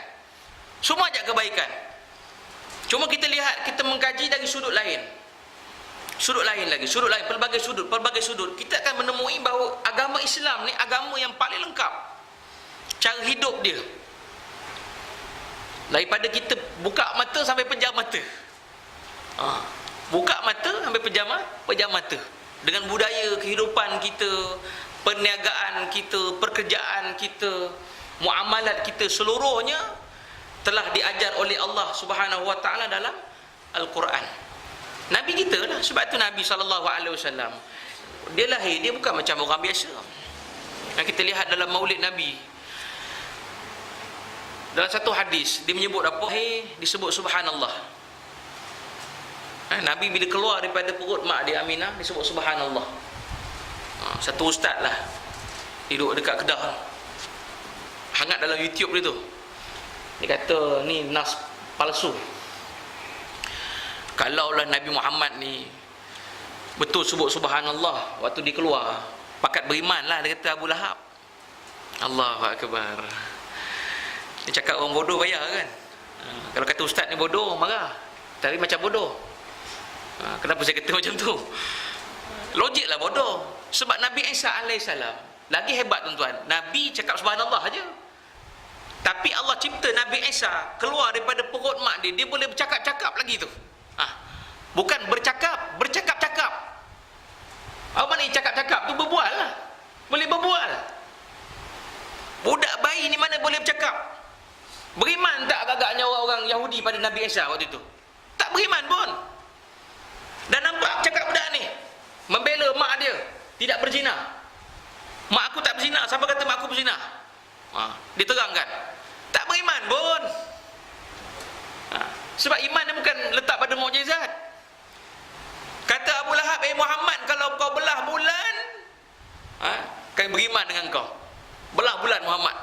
Cuma kita lihat, kita mengkaji dari sudut lain, pelbagai sudut, kita akan menemui bahawa agama Islam ni agama yang paling lengkap cara hidup dia. Daripada kita buka mata sampai pejam mata, pejam mata, dengan budaya kehidupan kita, perniagaan kita, pekerjaan kita, muamalat kita, seluruhnya telah diajar oleh Allah Subhanahu Wa Taala dalam Al-Quran. Nabi kita lah. Sebab tu Nabi SAW, dia lahir, dia bukan macam orang biasa. Yang kita lihat dalam maulid Nabi, dalam satu hadis dia menyebut apa? Disebut subhanallah. Nabi bila keluar daripada perut mak dia Aminah, disebut subhanallah. Satu ustaz lah duduk dekat Kedah, hangat dalam YouTube dia tu, dia kata ni nas palsu. Kalaulah Nabi Muhammad ni betul sebut subhanallah waktu dia keluar, pakat beriman lah, dia kata Abu Lahab. Allahu Akbar. Dia cakap orang bodoh bayar kan. Kalau kata ustaz ni bodoh, marah. Tapi macam bodoh. Kenapa saya kata macam tu? Logiklah bodoh. Sebab Nabi Isa AS lagi hebat tuan-tuan. Nabi cakap subhanallah aja, tapi Allah cipta Nabi Isa keluar daripada perut mak dia, dia boleh bercakap-cakap lagi tu. Bukan bercakap-cakap. Apa makna cakap-cakap tu? Berbual lah. Boleh berbual. Budak bayi ni mana boleh bercakap? Beriman tak agak-agaknya orang Yahudi pada Nabi Isa waktu itu? Tak beriman pun. Dan nampak cakap budak ni membela mak dia tidak berzina. Mak aku tak berzina, siapa kata mak aku berzina? Diterangkan. Tak beriman pun. Sebab iman dia bukan letak pada mukjizat. Kata Abu Lahab, Muhammad, kalau kau belah bulan, kami beriman dengan kau. Belah bulan Muhammad.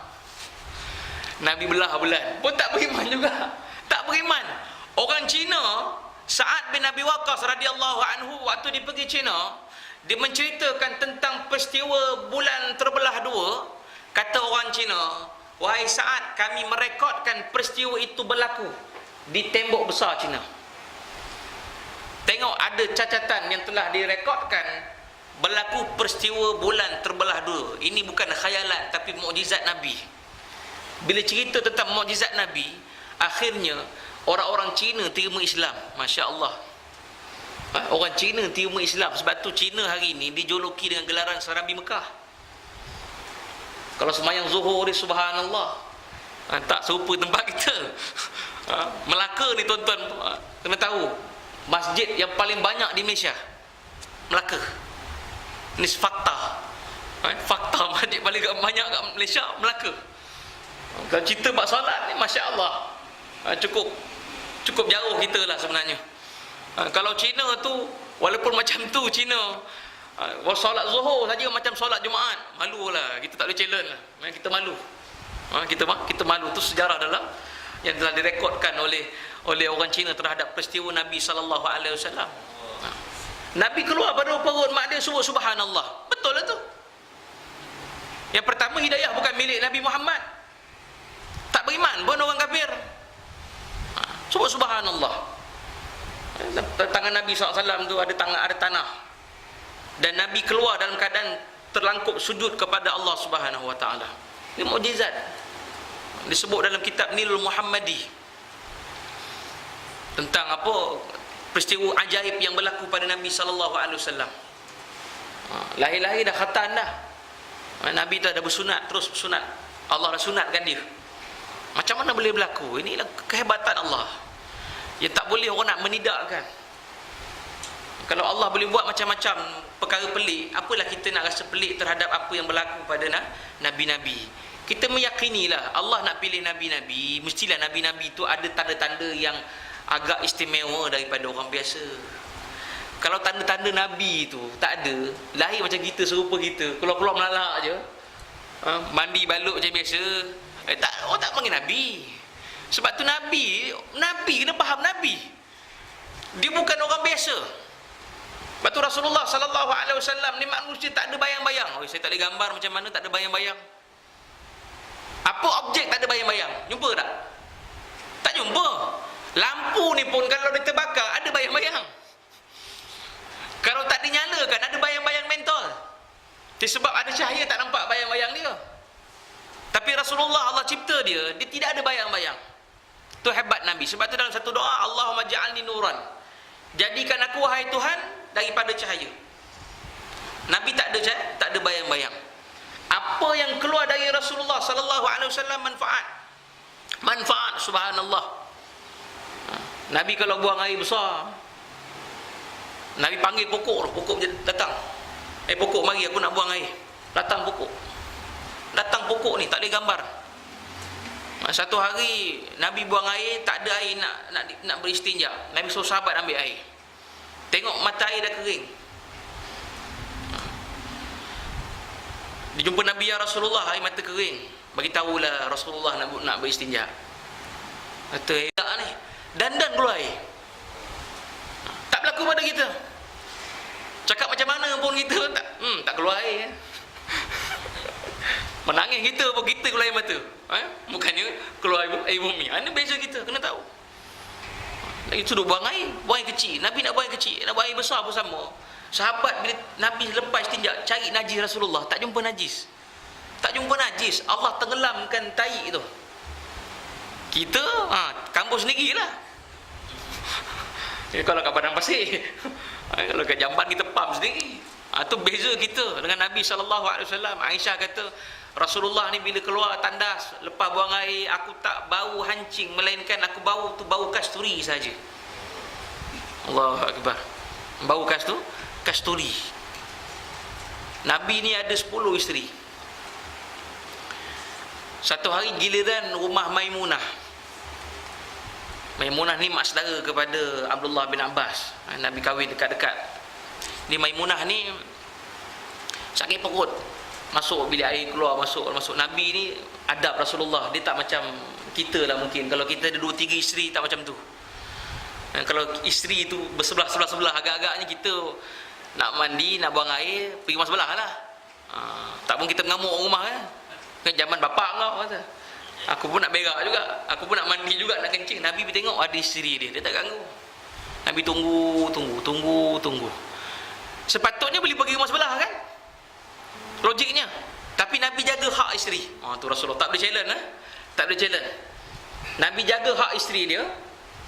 Nabi belah bulan pun tak beriman juga. Tak beriman. Orang Cina Sa'ad bin Abi Waqqas radhiyallahu anhu waktu dia pergi China, dia menceritakan tentang peristiwa bulan terbelah dua. Kata orang Cina, wahai Sa'ad, kami merekodkan peristiwa itu berlaku di tembok besar Cina. Tengok, ada cacatan yang telah direkodkan berlaku peristiwa bulan terbelah dua. Ini bukan khayalan tapi mukjizat Nabi. Bila cerita tentang mukjizat Nabi, akhirnya orang-orang Cina terima Islam. Masya Allah. Orang Cina terima Islam. Sebab tu Cina hari ini dijuluki dengan gelaran Serambi Mekah. Kalau semayang Zuhur ni subhanallah, tak serupa tempat kita. Melaka ni tuan-tuan kena tahu, masjid yang paling banyak di Malaysia Melaka. Ni fakta. Fakta masjid paling banyak kat Malaysia Melaka. Kalau cerita bab solat ni Masya Allah, cukup jauh kita lah sebenarnya. Kalau Cina tu, walaupun macam tu Cina, solat Zuhur saja macam solat Jumaat, malu lah, kita tak boleh challenge lah. Kita malu. Kita malu. Tu sejarah dalam yang telah direkodkan oleh orang Cina terhadap peristiwa Nabi sallallahu alaihi wasallam. Nabi keluar pada perut mak dia sebut subhanallah. Betul lah tu. Yang pertama, hidayah bukan milik Nabi Muhammad. Tak beriman pun orang kafir. Sebut subhanallah. Tangan Nabi SAW tu ada tanah. Dan Nabi keluar dalam keadaan terlangkup sujud kepada Allah Subhanahu Wa Taala. Ini mukjizat. Disebut dalam kitab Nilul Muhammadi tentang apa peristiwa ajaib yang berlaku pada Nabi sallallahu alaihi wasallam. Lahir-lahir dah khatan dah. Nabi tu dah bersunat, terus bersunat. Allah dah sunatkan dia. Macam mana boleh berlaku? Inilah kehebatan Allah yang tak boleh orang nak menidakkan. Kalau Allah boleh buat macam-macam perkara pelik, apalah kita nak rasa pelik terhadap apa yang berlaku pada Nabi-Nabi. Kita meyakinilah Allah nak pilih Nabi-Nabi, mestilah Nabi-Nabi itu ada tanda-tanda yang agak istimewa daripada orang biasa. Kalau tanda-tanda Nabi itu tak ada, lahir macam kita, serupa kita, keluar-keluar melalak je, mandi balut macam biasa, orang tak panggil Nabi. Sebab tu Nabi kena faham Nabi. Dia bukan orang biasa. Sebab tu Rasulullah sallallahu alaihi wasallam ni manusia tak ada bayang-bayang. Saya tak boleh gambar macam mana tak ada bayang-bayang. Apa objek tak ada bayang-bayang? Jumpa tak? Tak jumpa. Lampu ni pun kalau dia terbakar ada bayang-bayang. Kalau tak dinyalakan ada bayang-bayang mentol. Sebab ada cahaya tak nampak bayang-bayang dia. Tapi Rasulullah, Allah cipta dia tidak ada bayang-bayang. Tu hebat Nabi. Sebab tu dalam satu doa, Allahumma ja'alni nuran, jadikan aku wahai Tuhan daripada cahaya. Nabi tak ada bayang-bayang. Apa yang keluar dari Rasulullah sallallahu alaihi wasallam manfaat subhanallah. Nabi kalau buang air besar, Nabi panggil pokok datang. Pokok mari aku nak buang air. Datang pokok ni, tak boleh gambar. Satu hari Nabi buang air, tak ada air nak beristinja. Nabi suruh sahabat ambil air. Tengok mata air dah kering. Dia jumpa Nabi, ya Rasulullah, air mata kering. Bagi tahulah Rasulullah nak beristinja. Kata, tak ni, dandan keluar air. Tak berlaku pada kita. Cakap macam mana pun kita tak keluar air. Menangis kita pun kita keluar air mata. Bukannya keluar air bumi. Ini beza kita, kena tahu. Lagi suruh buang air kecil. Nabi nak buang air kecil, nak buang air besar pun sama. Sahabat bila Nabi lepas tinjak cari najis Rasulullah, tak jumpa najis. Allah tenggelamkan tai tu. Kita kampus sendirilah. Kalau kat padang pasir, kalau kat jamban kita pam sendiri. Tu beza kita dengan Nabi SAW. Aisyah kata, Rasulullah ni bila keluar tandas lepas buang air, aku tak bau hancing, melainkan aku bau tu bau kasturi saja. Allahu akbar. Bau kasturi. Nabi ni ada 10 isteri. Satu hari giliran rumah Maimunah. Maimunah ni mak saudara kepada Abdullah bin Abbas. Nabi kahwin dekat-dekat. Ni Maimunah ni sakit perut. Masuk bilik air, keluar masuk. Nabi ni adab Rasulullah, dia tak macam kita lah mungkin. Kalau kita ada 2-3 isteri tak macam tu. Kalau isteri tu bersebelah-sebelah, agak-agaknya kita nak mandi, nak buang air, pergi rumah sebelah lah. Tak pun kita mengamuk rumah kan. Kan zaman bapak kau kata. Aku pun nak berak juga, aku pun nak mandi juga, nak kencing. Nabi tengok ada isteri dia tak ganggu. Nabi tunggu. Sepatutnya boleh pergi rumah sebelah kan? Logiknya. Tapi Nabi jaga hak isteri. Tu Rasulullah tak boleh challenge Tak boleh challenge. Nabi jaga hak isteri dia,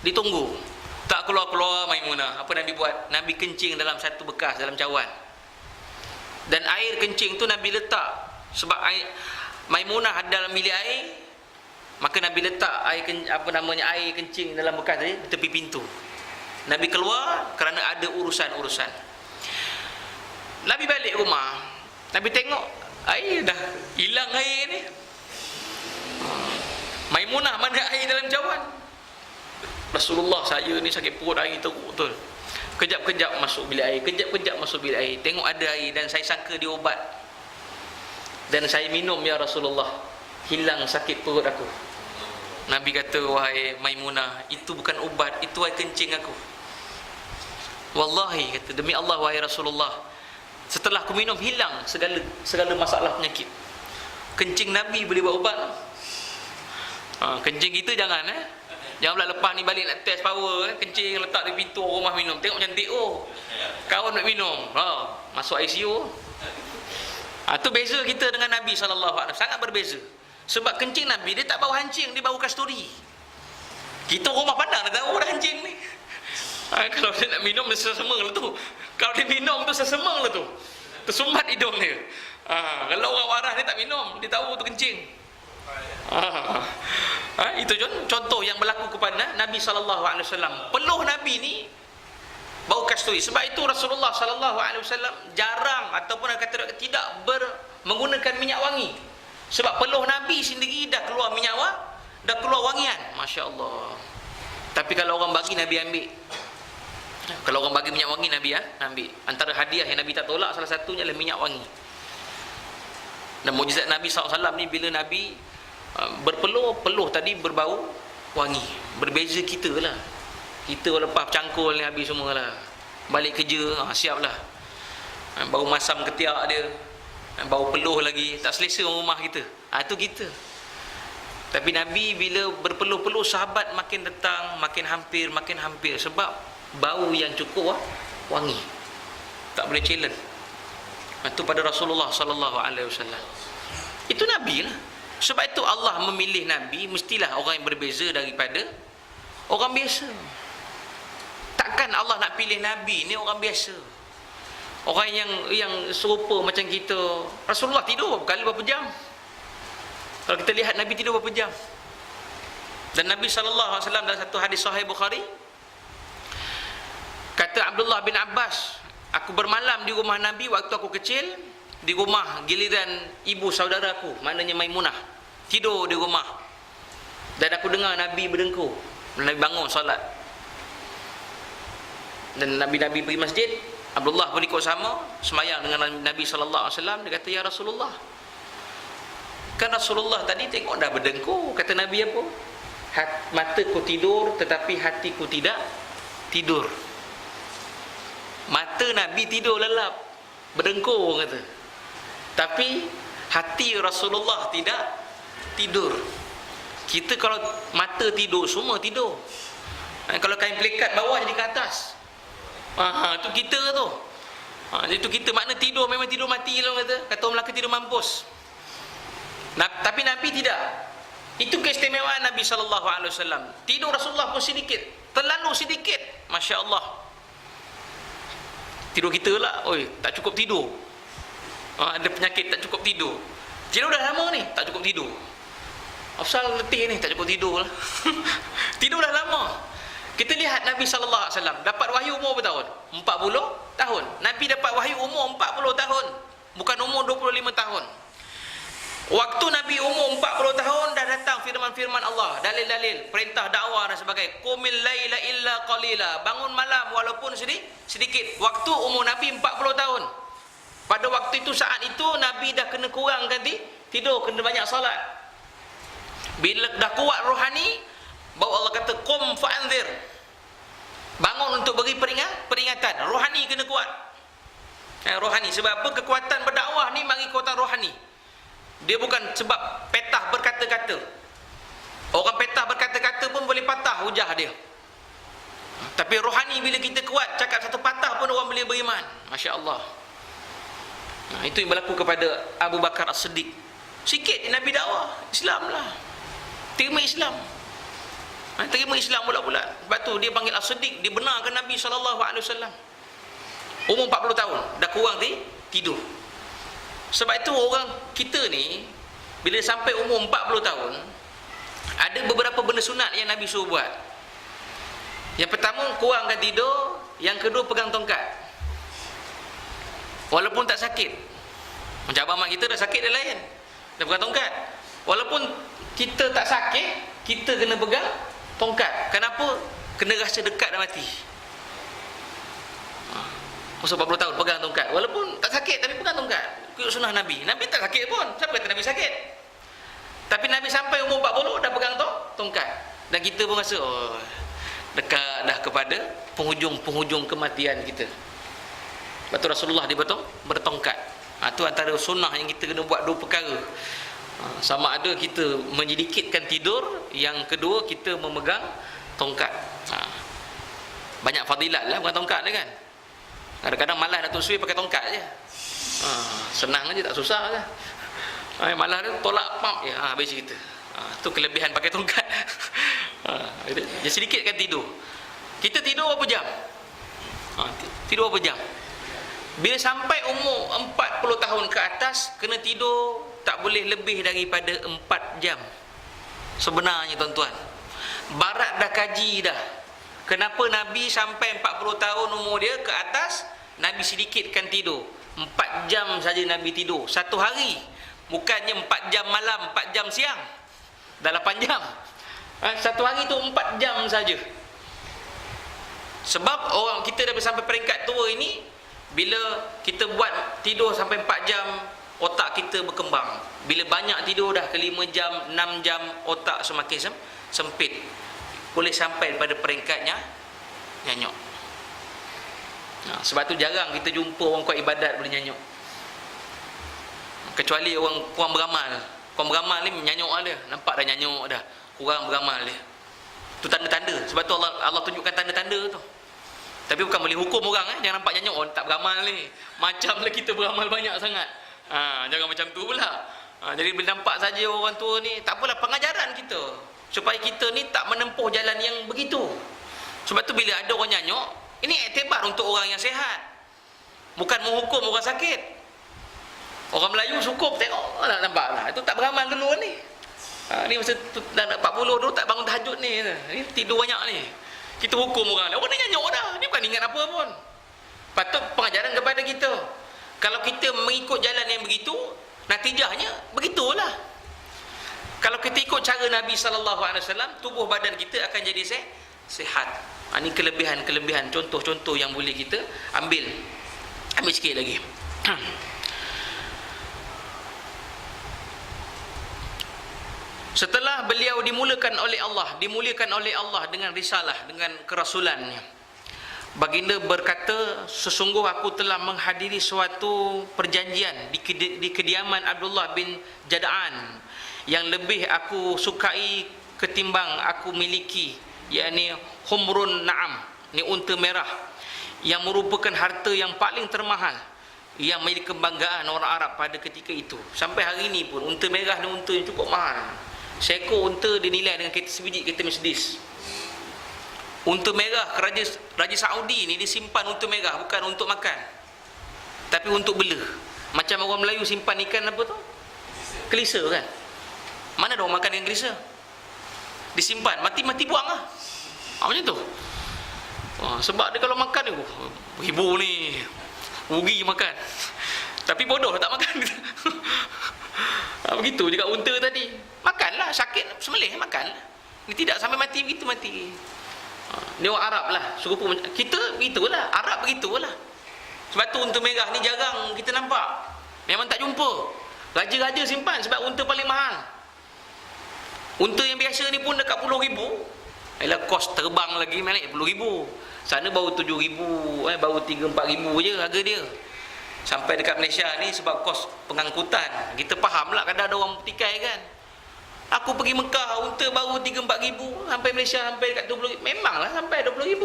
ditunggu. Tak keluar-keluar Maimunah. Apa Nabi buat? Nabi kencing dalam satu bekas dalam cawan. Dan air kencing tu Nabi letak, sebab air Maimunah ada dalam bilik air, maka Nabi letak air air kencing dalam bekas tadi di tepi pintu. Nabi keluar kerana ada urusan-urusan. Nabi balik rumah, Nabi tengok air dah hilang air ni. Maimunah, mana air dalam cawan? Rasulullah, saya ni sakit perut, air teruk betul. Kejap-kejap masuk bilik air, kejap-kejap masuk bilik air, tengok ada air dan saya sangka dia ubat. Dan saya minum ya Rasulullah, hilang sakit perut aku. Nabi kata, wahai Maimunah, itu bukan ubat, itu air kencing aku. Wallahi, kata, demi Allah wahai Rasulullah, setelah aku minum hilang segala masalah penyakit. Kencing Nabi boleh buat ubat. Kencing kita jangan jangan pula lepas ni balik nak test power kencing letak di pintu rumah minum, tengok cantik kawan nak minum masuk ICU. Tu beza kita dengan Nabi SAW, sangat berbeza. Sebab kencing Nabi dia tak bau hancing, dia bau kasturi. Kita rumah pandang dah tahu dah hancing ni. Kalau dia nak minum dia sesemang lah tu. Kalau dia minum tu sesemang lah tu, tersumbat hidung dia. Kalau orang waras dia tak minum, dia tahu tu kencing. Itu contoh yang berlaku kepada Nabi SAW. Peluh Nabi ni bau kasturi. Sebab itu Rasulullah SAW jarang ataupun kata tidak menggunakan minyak wangi. Sebab peluh Nabi sendiri dah keluar minyak dah keluar wangian. Masya Allah. Tapi kalau orang bagi, Nabi ambil. Kalau orang bagi minyak wangi, Nabi ambil. Antara hadiah yang Nabi tak tolak, salah satunya adalah minyak wangi. Dan mujizat Nabi SAW ni, bila Nabi peluh tadi berbau wangi. Berbeza kita lah. Kita lepas cangkul ni habis semua lah. Balik kerja, siap lah. Bau masam ketiak dia, bau peluh lagi, tak selesa rumah kita. Itu kita. Tapi Nabi bila berpeluh-peluh, sahabat makin datang, makin hampir. Sebab bau yang cukup wangi. Tak boleh challenge. Itu pada Rasulullah SAW. Itu Nabi lah. Sebab itu Allah memilih Nabi, mestilah orang yang berbeza daripada orang biasa. Takkan Allah nak pilih Nabi ni orang biasa, orang yang serupa macam kita. Rasulullah tidur berapa jam? Kalau kita lihat Nabi tidur berapa jam. Dan Nabi SAW dalam satu hadis Sahih Bukhari, kata Abdullah bin Abbas, aku bermalam di rumah Nabi waktu aku kecil, di rumah giliran ibu saudaraku, maknanya Maimunah, tidur di rumah. Dan aku dengar Nabi berdengkur. Nabi bangun solat. Dan Nabi pergi masjid, Abdullah pun ikut sama, semayang dengan Nabi SAW. Dia kata, ya Rasulullah, kan Rasulullah tadi tengok dah berdengkur. Kata Nabi apa? Mataku tidur tetapi hatiku tidak tidur. Mata Nabi tidur lelap, berdengkur kata, tapi hati Rasulullah tidak tidur. Kita kalau mata tidur, semua tidur. Kalau kain pelikat bawah jadi ke atas, tu kita tu. Itu kita, makna tidur memang tidur mati lah kata orang Melaka, tidur mampus. Tapi Nabi tidak. Itu keistimewaan Nabi SAW. Tidur Rasulullah pun sedikit, terlalu sedikit. Masya Allah. Tidur kita lah, tak cukup tidur. Ada penyakit tak cukup tidur. Tidur dah lama ni, tak cukup tidur. Afsal letih ni, tak cukup tidur lah. Tidur dah lama. Kita lihat Nabi SAW dapat wahyu umur berapa tahun? 40 tahun. Nabi dapat wahyu umur 40 tahun, bukan umur 25 tahun. Waktu Nabi umur 40 tahun dah datang firman-firman Allah, dalil-dalil, perintah dakwah dan sebagainya. Qumil laila illa qalila, bangun malam walaupun sedikit. Waktu umur Nabi 40 tahun. Pada waktu itu, saat itu Nabi dah kena kurang ganti tidur, kena banyak solat. Bila dah kuat rohani, baru Allah kata qum fa'anzir. beri peringatan. Rohani kena kuat. Rohani. Sebab apa? Kekuatan berdakwah ni bagi kekuatan rohani. Dia bukan sebab petah berkata-kata. Orang petah berkata-kata pun boleh patah hujah dia. Tapi rohani bila kita kuat, cakap satu patah pun orang boleh beriman. Masya Allah. Itu yang berlaku kepada Abu Bakar As-Siddiq. Sikit Nabi dakwah, Islam lah. Terima Islam. Terima Islam bulat-bulat. Sebab tu dia panggil As-Siddiq, dia benarkan Nabi SAW. Umur 40 tahun, dah kurang tidur. Sebab itu orang kita ni, bila sampai umur 40 tahun, ada beberapa benda sunat yang Nabi suruh buat. Yang pertama, kurangkan tidur. Yang kedua, pegang tongkat. Walaupun tak sakit. Macam abang mak kita dah sakit, dia lain. Dia pegang tongkat. Walaupun kita tak sakit, kita kena pegang tongkat. Kenapa? Kena rasa dekat dah mati. Masa 40 tahun pegang tongkat. Walaupun tak sakit, tapi pegang tongkat. Ikut sunnah Nabi. Nabi tak sakit pun. Siapa kata Nabi sakit? Tapi Nabi sampai umur 40 dah pegang tongkat. Dan kita pun rasa dekat dah kepada penghujung kematian kita. Betul Rasulullah dia bertongkat. Itu antara sunnah yang kita kena buat dua perkara. Sama ada kita menyedikitkan tidur, yang kedua kita memegang tongkat. Banyak fadilat lah pegang tongkat dia kan. Kadang-kadang malas Datuk Seri pakai tongkat je. Senang aja, tak susah je. Malas dia tolak pump je. Habis cerita. Tu kelebihan pakai tongkat. Dia sedikitkan tidur. Kita tidur berapa jam? Tidur berapa jam? Bila sampai umur 40 tahun ke atas, kena tidur tak boleh lebih daripada 4 jam. Sebenarnya tuan-tuan, Barat dah kaji dah. Kenapa Nabi sampai 40 tahun umur dia ke atas, Nabi sedikitkan tidur. 4 jam saja Nabi tidur satu hari. Bukannya 4 jam malam, 4 jam siang. Dah 8 jam. Satu hari tu 4 jam saja. Sebab orang kita dah sampai peringkat tua ini, bila kita buat tidur sampai 4 jam, otak kita berkembang. Bila banyak tidur dah ke 5 jam, 6 jam, otak semakin sempit. Boleh sampai pada peringkatnya nyanyuk. Sebab tu jarang kita jumpa orang kuat ibadat boleh nyanyuk. Kecuali orang beramal. Orang beramal ni nyanyuk dia. Nampak dah nyanyuk dah. Kurang beramal dia. Tu tanda-tanda. Sebab tu Allah tunjukkan tanda-tanda tu. Tapi bukan boleh hukum orang jangan nampak nyanyuk, tak beramal ni. Macamlah kita beramal banyak sangat. Jangan macam tu pula. Jadi bila nampak saja orang tua ni, tak apalah, pengajaran kita supaya kita ni tak menempuh jalan yang begitu. Sebab tu bila ada orang nyanyuk, ini iktibar untuk orang yang sihat. Bukan menghukum orang sakit. Orang Melayu cukup tengok, nampak lah. Itu tak beramal dulu ni. Ni masa dah 40 dulu tak bangun tahajud ni. Ni tidur banyak ni. Kita hukum orang ni. Orang ni nyanyuk dah. Ni bukan ingat apa pun. Patut pengajaran kepada kita. Kalau kita mengikut jalan yang begitu, natijahnya begitulah. Kalau kita ikut cara Nabi SAW, tubuh badan kita akan jadi sihat. Ini kelebihan-kelebihan, contoh-contoh yang boleh kita ambil. Ambil sikit lagi. Setelah beliau dimuliakan oleh Allah dengan risalah, dengan kerasulannya, baginda berkata, sesungguh aku telah menghadiri suatu perjanjian di kediaman Abdullah bin Jada'an yang lebih aku sukai ketimbang aku miliki, yakni humrun na'am, ni unta merah, yang merupakan harta yang paling termahal yang menjadi kebanggaan orang Arab pada ketika itu. Sampai hari ini pun unta merah ni unta yang cukup mahal. Seekor unta dinilai dengan sebiji kereta Mercedes. Unta merah, Raja Saudi ni disimpan unta merah bukan untuk makan, tapi untuk bela. Macam orang Melayu simpan ikan apa tu? Kelisa kan? Mana ada orang makan dengan kelisa? Disimpan, mati-mati buang lah. Macam tu. Sebab dia kalau makan dia, ibu ni rugi makan. Tapi bodoh tak makan. Begitu juga unta tadi. Makanlah, sakit, sembelih makan. Ni tidak sampai mati, begitu mati. Ni orang Arab lah, serupa kita begitulah, Arab begitulah. Sebab tu unta merah ni jarang kita nampak. Memang tak jumpa. Raja-raja simpan sebab unta paling mahal. Unta yang biasa ni pun dekat puluh ribu. Ialah kos terbang lagi naik 10,000. Sana baru 7,000, baru 3-4,000 je harga dia. Sampai dekat Malaysia ni sebab kos pengangkutan. Kita faham lah kadang ada orang bertikai kan. Aku pergi Mekah, unta baru 3-4,000, sampai Malaysia sampai dekat 20,000. Memanglah sampai 20,000.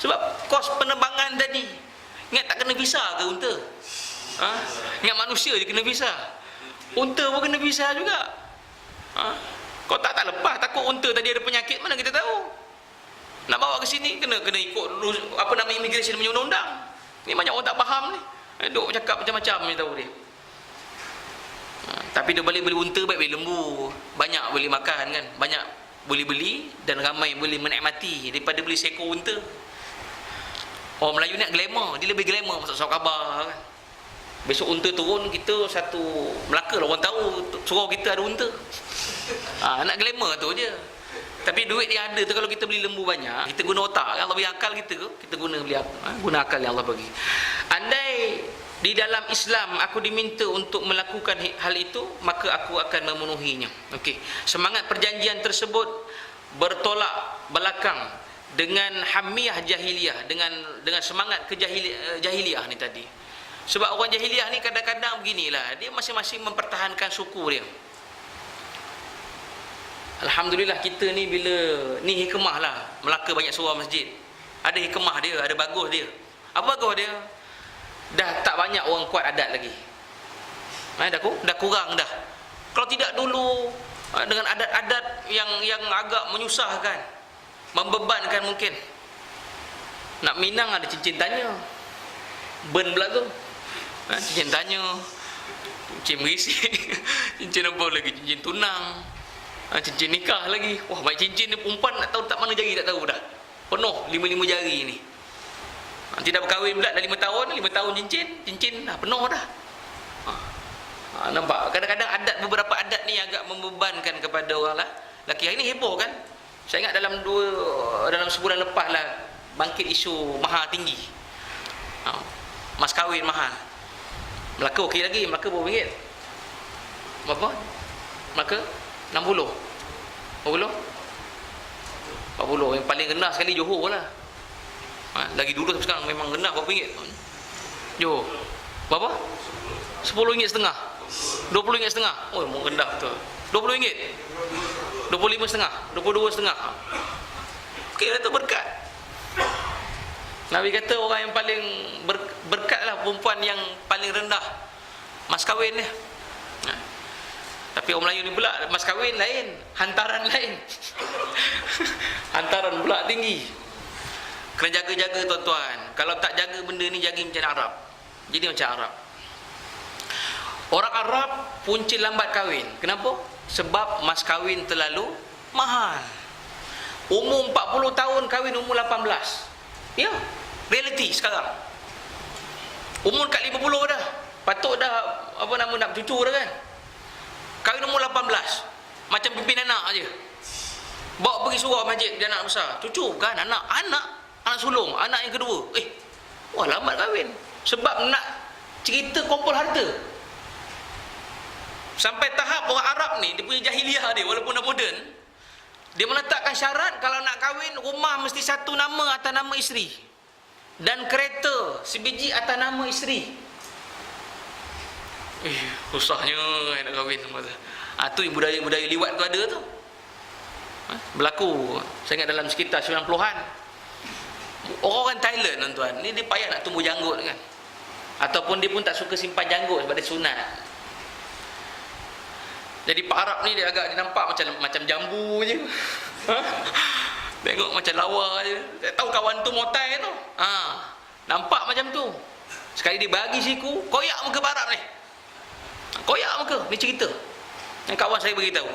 Sebab kos penerbangan tadi. Ingat tak kena visa ke unta? Ingat manusia je kena visa. Unta pun kena visa juga. Kau tak lepas, takut unta tadi ada penyakit, mana kita tahu. Nak bawa ke sini kena ikut apa nama immigration punya undang-undang. Ni banyak orang tak faham ni. Duk cakap macam-macam ni tahu dia. Tapi dia balik beli unta, baik beli lembu, banyak boleh makan kan, banyak boleh beli dan ramai boleh menikmati daripada beli seekor unta. Orang Melayu ni glamour, dia lebih glamour masuk surat khabar kan. Besok unta turun, kita satu Melaka lah orang tahu surau kita ada unta. Nak glamour tu je. Tapi duit dia ada tu, kalau kita beli lembu banyak, kita guna otak kan, Allah bagi akal kita guna guna akal yang Allah bagi. Andai di dalam Islam aku diminta untuk melakukan hal itu, maka aku akan memenuhinya. Okey. Semangat perjanjian tersebut bertolak belakang dengan hamiyah jahiliyah, dengan semangat jahiliyah ni tadi. Sebab orang jahiliyah ni kadang-kadang beginilah, dia masing-masing mempertahankan suku dia. Alhamdulillah kita ni bila ni hikmah lah, Melaka banyak surau masjid. Ada hikmah dia, ada bagus dia. Apa bagus dia? Dah tak banyak orang kuat adat lagi. Dah kurang dah. Kalau tidak dulu dengan adat-adat yang agak menyusahkan, membebankan mungkin. Nak minang ada cincin tanya. Ben pula tu. Cincin tanya, cincin berisik, cincin apa lagi, cincin tunang, cincin nikah lagi. Wah, baik cincin ni perempuan nak tahu tak mana jari tak tahu dah. Penuh 5 jari ni. Nanti dah berkahwin pula dah 5 tahun cincin dah penuh dah. Nampak kadang-kadang beberapa adat ni agak membebankan kepada orang lah. Laki hari ni heboh kan. Saya ingat dalam sebulan lepas lah bangkit isu mahar tinggi. Mas kahwin mahal. Melaka okey lagi, Melaka berapa ringgit? Berapa? Melaka 60. Berapa? 40. Yang paling rendah sekali Johor lah. Lagi dulu sampai sekarang memang rendah berapa ringgit? Johor. Berapa? 10 ringgit setengah. 20 ringgit setengah. Oh, memang rendah betul. 20 ringgit. 25 setengah, 22 setengah. Okey lah tu berkat. Nabi kata orang yang paling berkat lah perempuan yang paling rendah mas kahwin dia. Tapi orang Melayu ni pula mas kahwin lain, hantaran lain. Hantaran pula tinggi. Kena jaga-jaga tuan-tuan. Kalau tak jaga benda ni, jaga macam Arab. Jadi macam Arab. Orang Arab punca lambat kahwin. Kenapa? Sebab mas kahwin terlalu mahal. Umur 40 tahun kahwin umur 18. Ya, realiti sekarang. Umur kat 50 dah. Patut dah nak cucu dah kan. Kahwin umur 18. Macam pimpin anak aje. Bawa pergi surau masjid dia anak besar. Cucu kan anak sulung, anak yang kedua. Wah lambat kahwin. Sebab nak cerita kumpul harta. Sampai tahap orang Arab ni dia punya jahiliah dia walaupun dah moden. Dia meletakkan syarat kalau nak kahwin rumah mesti satu nama atas nama isteri dan kereta sebiji atas nama isteri. Susahnya nak kahwin sama tu. Tu budaya liwat tu ada tu. Berlaku. Saya ingat dalam sekitar 90-an. Orang Thailand tuan-tuan, ni dia payah nak tumbuh janggut kan. Ataupun dia pun tak suka simpan janggut sebab dia sunat. Jadi Pak Arab ni dia agak nampak macam jambu je. Tengok macam lawa je. Tak tahu kawan tu motai tu. Nampak macam tu. Sekali dia bagi siku, koyak muka Pak Arab ni. Koyak muka, ni cerita. Yang kawan saya beritahu.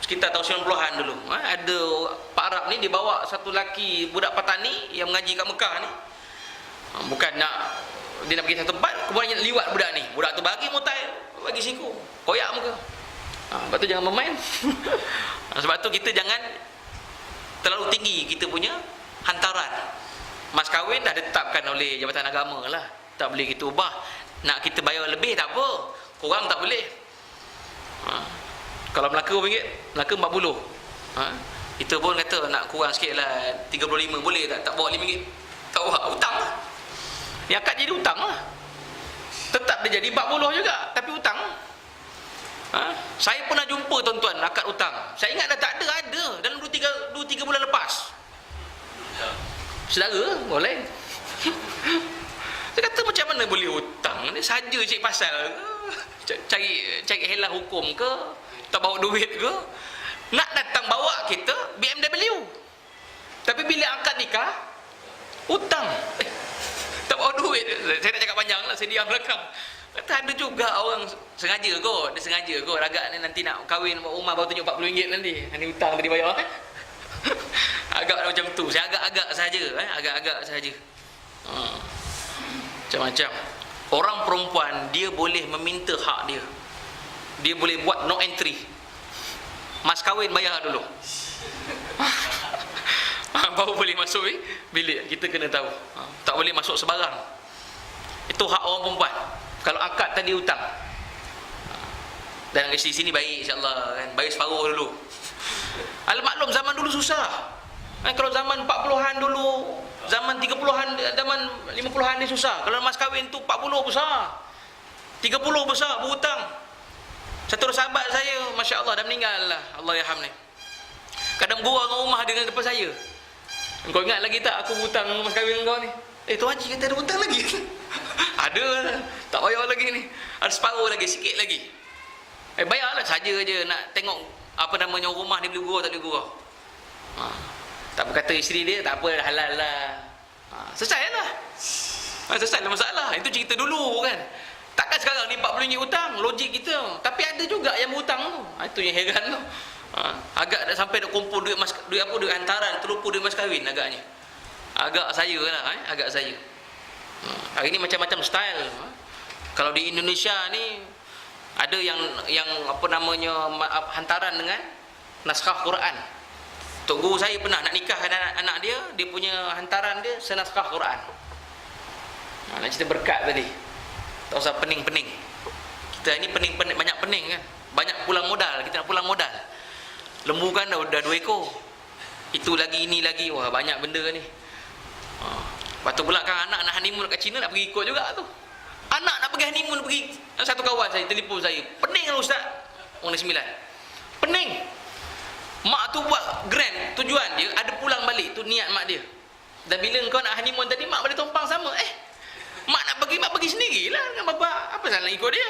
Sekitar tahun 90-an dulu. Ada Pak Arab ni dia bawa satu lelaki budak petani yang mengaji kat Mekah ni. Bukan nak dia nak pergi satu tempat, kemudian liwat budak ni. Budak tu bagi motai, bagi siku, koyak muka. Sebab tu jangan bermain. Sebab tu kita jangan terlalu tinggi kita punya hantaran. Mas kahwin dah ditetapkan oleh Jabatan Agama lah. Tak boleh kita ubah. Nak kita bayar lebih tak apa, kurang tak boleh. Kalau Melaka RM40, Kita pun kata nak kurang sikit lah, 35 boleh tak? Tak bawa RM5. Tak bawa, hutang lah. Yang akad jadi hutang lah. Tetap dia jadi 40 juga, tapi hutang. Saya pernah jumpa tuan-tuan akad hutang. Saya ingat dah tak ada dalam 2-3 bulan lepas. Saudara boleh. Saya kata macam mana boleh hutang ni, saja cik pasal ke, cari helah hukum ke, tak bawa duit ke, nak datang bawa kita BMW, tapi bila akad nikah hutang, tak bawa duit. Saya nak cakap panjang lah, saya diam belakang. Kata ada juga orang sengaja kot, dia sengaja kot, agak ni nanti nak kahwin buat rumah baru tunjuk RM40 nanti, ni hutang tadi bayar. Agak macam tu. Saya agak-agak saja, agak-agak saja. Macam-macam. Orang perempuan dia boleh meminta hak dia. Dia boleh buat no entry. Mas kahwin bayar dulu. Baru boleh masuk bilik. Kita kena tahu. Tak boleh masuk sebarang. Itu hak orang perempuan. Kalau akad tadi hutang. Dan di sini baik insya-Allah kan. Bayar separuh dulu. Maklum zaman dulu susah. Kalau zaman 40-an dulu, zaman 30-an, zaman 50-an ni susah. Kalau mas kahwin tu 40 besar, 30 besar berhutang. Satu sahabat saya, Masya Allah, dah meninggal lah, Allah yarham ni. Kadang gua dengan rumah dengan depan saya. Kau ingat lagi tak aku berhutang dengan mas kahwin kau ni? Tu haji kata ada hutang lagi. Ada, tak bayar lagi ni. Ada separuh lagi, sikit lagi. Bayarlah saja je nak tengok apa namanya rumah ni boleh gurau tak boleh gurau. Tak berkata isteri dia, tak apa, halal lah. Selesai lah. Selesai lah masalah. Itu cerita dulu kan. Takkan sekarang ni RM40 hutang, logik kita. Tapi ada juga yang berhutang tu. Itu yang heran tu. Agak dah sampai dah kumpul duit hantaran, terlupa duit mas kahwin agaknya. Agak saya lah, agak saya. Hari ni macam-macam style. Kalau di Indonesia ni ada yang apa namanya hantaran dengan naskah Quran. Tok guru saya pernah nak nikahkan anak dia, dia punya hantaran dia senaskah Quran. Nak cerita berkat tadi. Tak usah pening-pening. Kita ni pening-pening, banyak pening kan. Banyak pulang modal, kita nak pulang modal. Lembu kan dah 2 ekor. Itu lagi, ini lagi, wah banyak benda ni. Lepas tu pula kan anak nak honeymoon kat China nak pergi ikut juga tu. Anak nak pergi honeymoon pergi. Satu kawan saya telefon saya, pening lah ustaz. Orang Sembilan. Pening. Mak tu buat grand, tujuan dia ada pulang balik, tu niat mak dia. Dan bila kau nak honeymoon tadi, mak boleh tumpang sama. Mak nak pergi, mak pergi sendirilah dengan bapa. Apa salah nak ikut dia?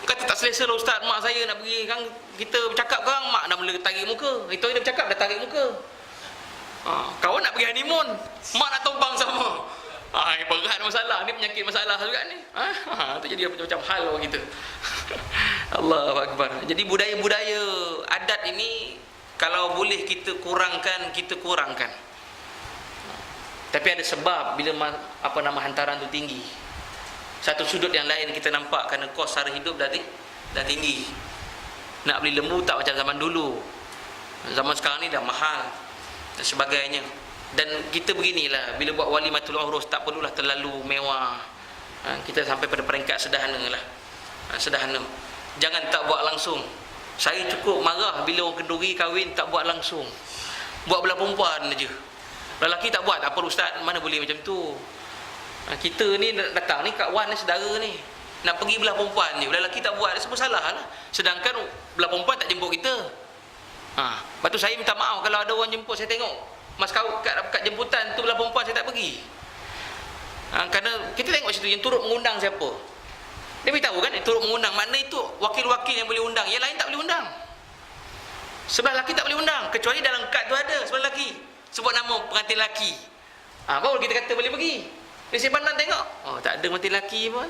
Kata tak selesa lah ustaz, mak saya nak pergi kan, kita bercakap kan, mak dah mula tarik muka. Itu dia bercakap dah tarik muka. Kawan nak pergi honeymoon, mak nak tumpang sama. Berat masalah ni, penyakit masalah juga ni. Tu jadi macam-macam hal orang kita. Allahu akbar. Jadi budaya-budaya adat ini kalau boleh kita kurangkan, kita kurangkan. Tapi ada sebab bila apa nama hantaran tu tinggi. Satu sudut yang lain kita nampak kerana kos sara hidup dah tinggi. Nak beli lembu tak macam zaman dulu. Zaman sekarang ni dah mahal dan sebagainya. Dan kita beginilah, bila buat walimatul urus tak perlulah terlalu mewah. Kita sampai pada peringkat sederhana lah. Sederhana. Jangan tak buat langsung. Saya cukup marah bila orang kenduri kahwin tak buat langsung. Buat belah perempuan aja. Lelaki tak buat, tak apa ustaz, mana boleh macam tu. Kita ni datang ni kat wan ni, saudara ni, nak pergi belah perempuan je. Belah lelaki tak buat, semua salah lah. Sedangkan belah perempuan tak jemput kita. Lepas tu saya minta maaf kalau ada orang jemput, saya tengok mas kau kat jemputan tu belah perempuan saya tak pergi. Kerana kita tengok situ yang turut mengundang siapa. Dia beritahu kan, turut mengundang, makna itu wakil-wakil yang boleh undang. Yang lain tak boleh undang. Sebelah lelaki tak boleh undang, kecuali dalam kad tu ada sebelah lelaki sebut nama pengantin lelaki. Baru kita kata boleh pergi. Dia saya pandang tengok, tak ada pengantin lelaki pun,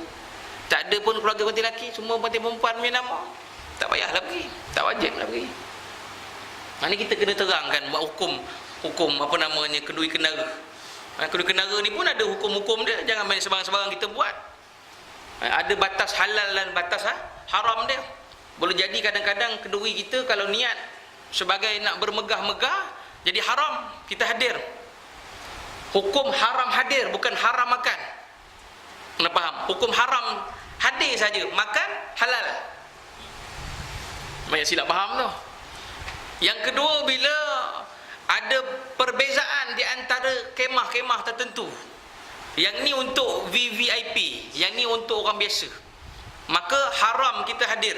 tak ada pun keluarga pengantin lelaki, semua pengantin perempuan punya nama. Tak payahlah pergi, tak wajiblah pergi. Ini kita kena terangkan buat hukum apa namanya kenduri kenara. Kenduri kenara ni pun ada hukum-hukum dia, jangan main sebarang-sebarang kita buat. Ada batas halal dan batas haram dia. Boleh jadi kadang-kadang kenduri kita kalau niat sebagai nak bermegah-megah jadi haram, kita hadir. Hukum haram hadir, bukan haram makan. Kena faham? Hukum haram hadir saja, makan halal. Banyak silap faham tu. Yang kedua, bila ada perbezaan di antara kemah-kemah tertentu. Yang ni untuk VVIP, yang ni untuk orang biasa, maka haram kita hadir.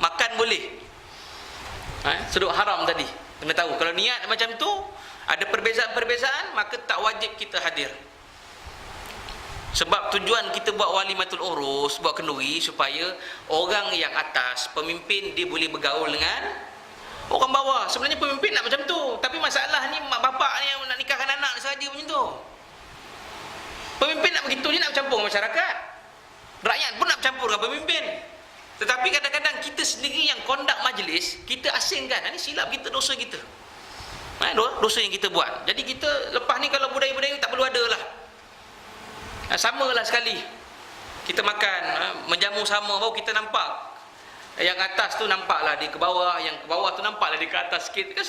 Makan boleh. Sudut haram tadi kena tahu. Kalau niat macam tu, ada perbezaan-perbezaan, maka tak wajib kita hadir. Sebab tujuan kita buat walimatul urus, buat kenduri, supaya orang yang atas, pemimpin, dia boleh bergaul dengan orang bawah. Sebenarnya pemimpin nak macam tu, tapi masalah ni mak bapak ni yang nak nikahkan anak saja macam tu. Pemimpin nak begitu je, nak bercampur dengan masyarakat. Rakyat pun nak bercampur dengan pemimpin. Tetapi kadang-kadang kita sendiri yang kondak majlis, kita asingkan. Ini silap kita, dosa kita. Dosa yang kita buat. Jadi kita lepas ni kalau budaya-budaya tak perlu ada lah. Samalah sekali kita makan, menjamu sama, baru kita nampak yang atas tu nampaklah di ke bawah, yang ke bawah tu nampaklah di ke atas sikit. Kan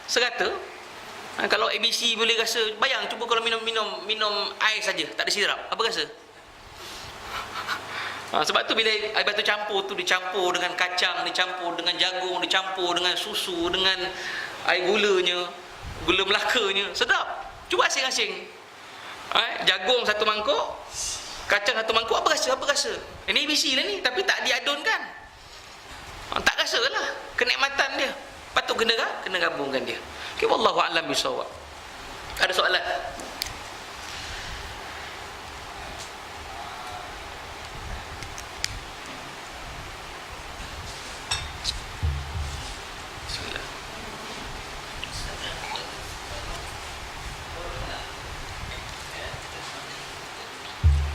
serata. Kalau ABC boleh rasa, bayang cuba kalau minum air saja, tak ada sirap, apa rasa? Sebab tu bila air batu campur tu dicampur dengan kacang, dicampur dengan jagung, dicampur dengan susu, dengan air gulanya, gula Melakanya, sedap. Cuba asing-asing. Jagung satu mangkuk, kacang satu mangkuk, apa rasa? Apa rasa? Ini ABC lah ni, tapi tak diadunkan. Tak rasa lah kenikmatan dia. Patut kena gabungkan dia. Okay, wallahu a'lam bishawab. Ada soalan?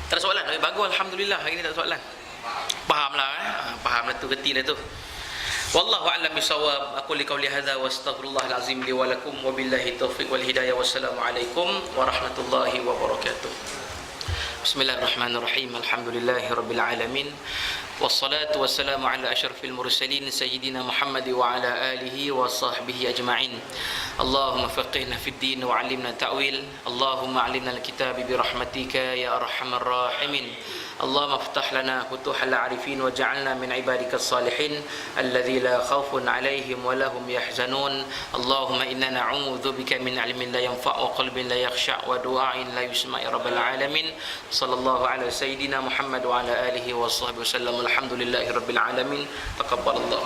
Tak ada soalan? Bagus, alhamdulillah, hari ni tak ada soalan. Fahamlah, fahamlah tu, getilah tu. Wallahu a'lam bishawab. Aku liqauli hadza wa astaghfirullahal azim li wa lakum wa billahi taufiq wal hidayah. Wassalamu alaikum warahmatullahi wabarakatuh. Bismillahirrahmanirrahim. Alhamdulillahirabbil alamin. Wassalatu wassalamu ala asyrafil mursalin sayyidina Muhammad wa ala alihi wa sahbihi ajma'in. Allahumma faqihna fid din wa 'allimna ta'wil. Allahumma 'allimna al-kitab bi rahmatika ya arhamar rahimin. اللهم افتح لنا فتوح العارفين وجعلنا من عبادك الصالحين الذي لا خوف عليهم ولا هم يحزنون. اللهم إنا نعوذ بك من علم لا ينفع وقلب لا يخشع ودعاء لا يسمع يا رب العالمين. صلى الله على سيدنا محمد وعلى آله وصحبه وسلم. الحمد لله رب العالمين. تقبل الله.